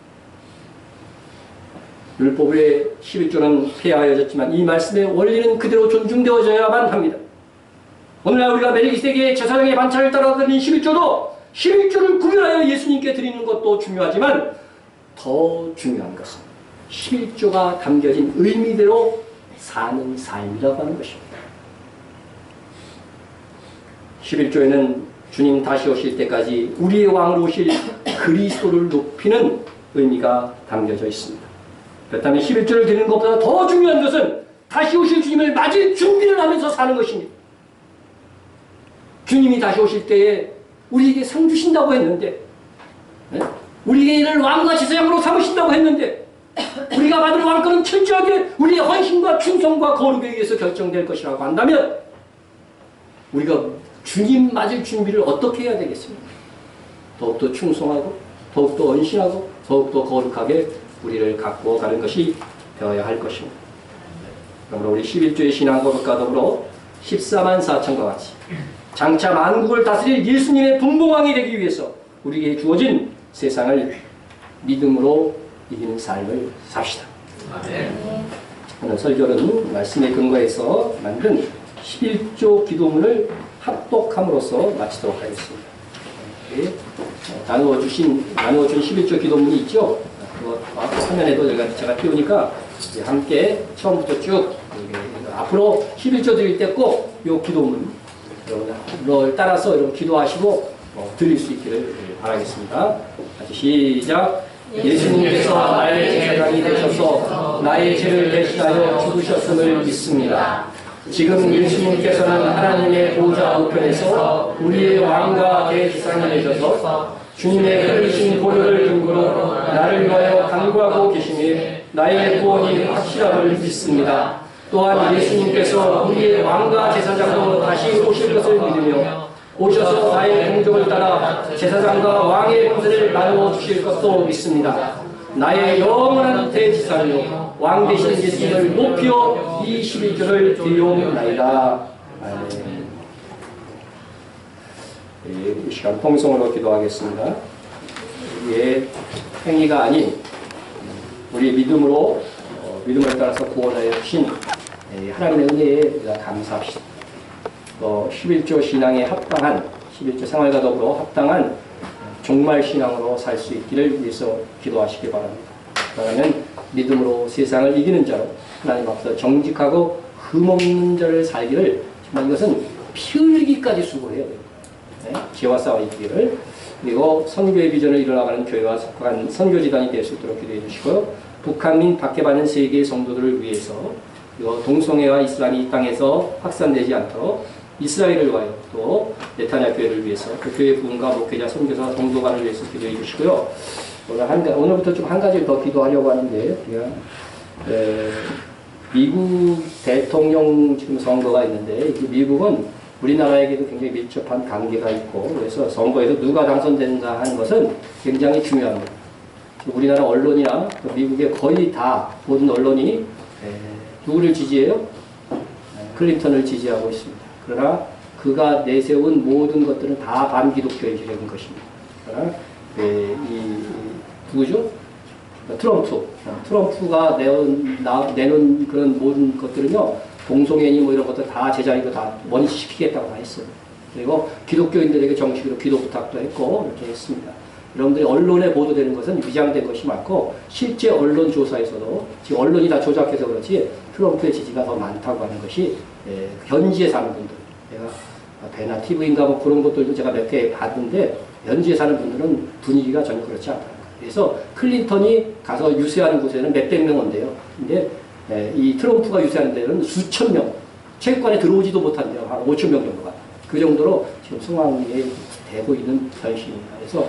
율법의 11조는 폐하여졌지만 이 말씀의 원리는 그대로 존중되어져야만 합니다. 오늘날 우리가 멜기세덱의 제사장의 반차를 따라 드리는 11조도 11조를 구별하여 예수님께 드리는 것도 중요하지만 더 중요한 것은 11조가 담겨진 의미대로 사는 삶이라고 하는 것입니다. 11조에는 주님 다시 오실 때까지 우리의 왕으로 오실 그리스도를 높이는 의미가 담겨져 있습니다. 그렇다면 11조를 드리는 것보다 더 중요한 것은 다시 오실 주님을 맞을 준비를 하면서 사는 것입니다. 주님이 다시 오실 때에 우리에게 상 주신다고 했는데, 우리에게 이를 왕과 제사장으로 삼으신다고 했는데, 우리가 받을 왕권은 철저하게 우리의 헌신과 충성과 거룩에 의해서 결정될 것이라고 한다면 우리가 주님 맞을 준비를 어떻게 해야 되겠습니까? 더욱더 충성하고 더욱더 헌신하고 더욱더 거룩하게 우리를 갖고 가는 것이 되어야 할 것입니다. 그러므로 우리 11조의 신앙 고백과 더불어 14만 4천과 같이 장차 만국을 다스릴 예수님의 분봉왕이 되기 위해서 우리에게 주어진 세상을 믿음으로 이기는 삶을 삽시다. 오늘 설교는 말씀에 근거해서 만든 11조 기도문을 합독함으로써 마치도록 하겠습니다. 나누어준 11조 기도문이 있죠? 그거 화면에도 제가 띄우니까 함께 처음부터 쭉 앞으로 11조 드릴 때 꼭 이 기도문을 따라서 여러분 기도하시고 드릴 수 있기를 바라겠습니다. 같이 시작. 예수님께서 나의 제사장이 되셔서 나의 죄를 대신하여 죽으셨음을 믿습니다. 지금 예수님께서는 하나님의 보좌 우편에서 우리의 왕과 대제사장이 되셔서 주님의 흘리신 보혈을 근거로 나를 위하여 간구하고 계시니 나의 구원이 확실함을 믿습니다. 또한 예수님께서 우리의 왕과 제사장으로 다시 오실 것을 믿으며 오셔서 나의 공적을 따라 제사장과 왕의 권세를 나누어 주실 것도 믿습니다. 나의 영원한 대지사며 왕 되신 예수님을 높여 이 11조를 드리옵나이다. 아멘. 이 시간 통성으로 기도하겠습니다. 우리의 행위가 아닌 우리의 믿음으로 믿음을 따라서 구원하여 주신 하나님의 은혜에 우리가 감사합시다. 11조 신앙에 합당한 11조 생활과 더불어 합당한 종말 신앙으로 살 수 있기를 위해서 기도하시기 바랍니다. 그러면 믿음으로 세상을 이기는 자로 하나님 앞에서 정직하고 흠없는 자를 살기를 정말 이것은 피 흘리기까지 수고해야 됩니다. 죄와 싸워 이기기를. 그리고 선교의 비전을 이뤄나가는 교회와 속한 선교지단이 될 수 있도록 기도해 주시고요. 북한 및 밖에 받는 세계의 성도들을 위해서 그리고 동성애와 이슬람이 이 땅에서 확산되지 않도록 이스라엘을 위하여 또 네타냐 교회를 위해서 그 교회 부흥과 목회자, 선교사, 동도관을 위해서 기도해 주시고요. 오늘부터 좀 한 가지 더 기도하려고 하는데 미국 대통령 지금 선거가 있는데 미국은 우리나라에게도 굉장히 밀접한 관계가 있고 그래서 선거에서 누가 당선된다 하는 것은 굉장히 중요합니다. 우리나라 언론이나 미국의 거의 다 모든 언론이 누구를 지지해요? 클린턴을 지지하고 있습니다. 그러나 그가 내세운 모든 것들은 다 반기독교의 지령인 것입니다. 그러나 누구죠? 트럼프가 내놓은 그런 모든 것들은요, 동성애니 뭐 이런 것들 다 제자리로 다 원시시키겠다고 다 했어요. 그리고 기독교인들에게 정식으로 기도 부탁도 했고 이렇게 했습니다. 여러분들이 언론에 보도되는 것은 위장된 것이 많고 실제 언론 조사에서도 지금 언론이 다 조작해서 그렇지 트럼프의 지지가 더 많다고 하는 것이 현지에 사는 분들, 내가 배나 TV인가 뭐 그런 것들도 제가 몇 개 봤는데 현지에 사는 분들은 분위기가 전혀 그렇지 않다. 그래서 클린턴이 가서 유세하는 곳에는 몇백 명 온대요. 근데 이 트럼프가 유세하는 데는 수천 명, 체육관에 들어오지도 못한대요. 한 5천 명 정도가. 그 정도로 지금 상황이 되고 있는 현실입니다. 그래서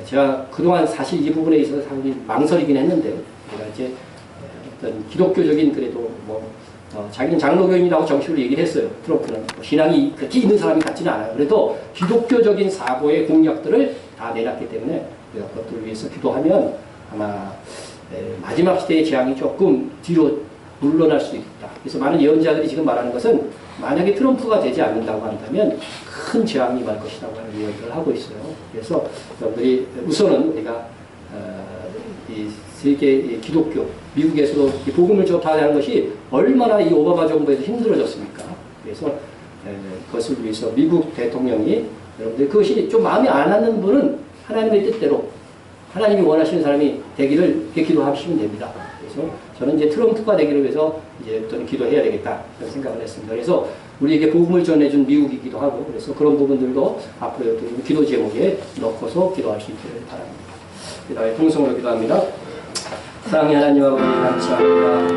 제가 그동안 사실 이 부분에 있어서 상당히 망설이긴 했는데요. 제가 이제 어떤 기독교적인 그래도 자기는 장로교인이라고 정식으로 얘기를 했어요. 트럼프는. 신앙이 그렇게 있는 사람이 같지는 않아요. 그래도 기독교적인 사고의 공약들을 다 내놨기 때문에 우리가 그것들을 위해서 기도하면 아마 마지막 시대의 재앙이 조금 뒤로 물러날 수 있다. 그래서 많은 예언자들이 지금 말하는 것은 만약에 트럼프가 되지 않는다고 한다면 큰 재앙이 임할 것이라고 하는 예언을 하고 있어요. 그래서 여러분들이 우선은 우리가 이 세계 기독교, 미국에서도 이 복음을 접하는 것이 얼마나 이 오바마 정부에서 힘들어졌습니까? 그래서 그것을 위해서 미국 대통령이 여러분들 그것이 좀 마음에 안 하는 분은 하나님의 뜻대로 하나님이 원하시는 사람이 되기를 기도하시면 됩니다. 그래서 저는 이제 트럼프가 되기를 위해서 이제 또는 기도해야 되겠다 그런 생각을 했습니다. 그래서 우리에게 복음을 전해준 미국이기도 하고 그래서 그런 부분들도 앞으로 기도 제목에 넣고서 기도할 수 있기를 바랍니다. 그다음에 통성으로 기도합니다. 사랑의 하나님 아버지 감사합니다.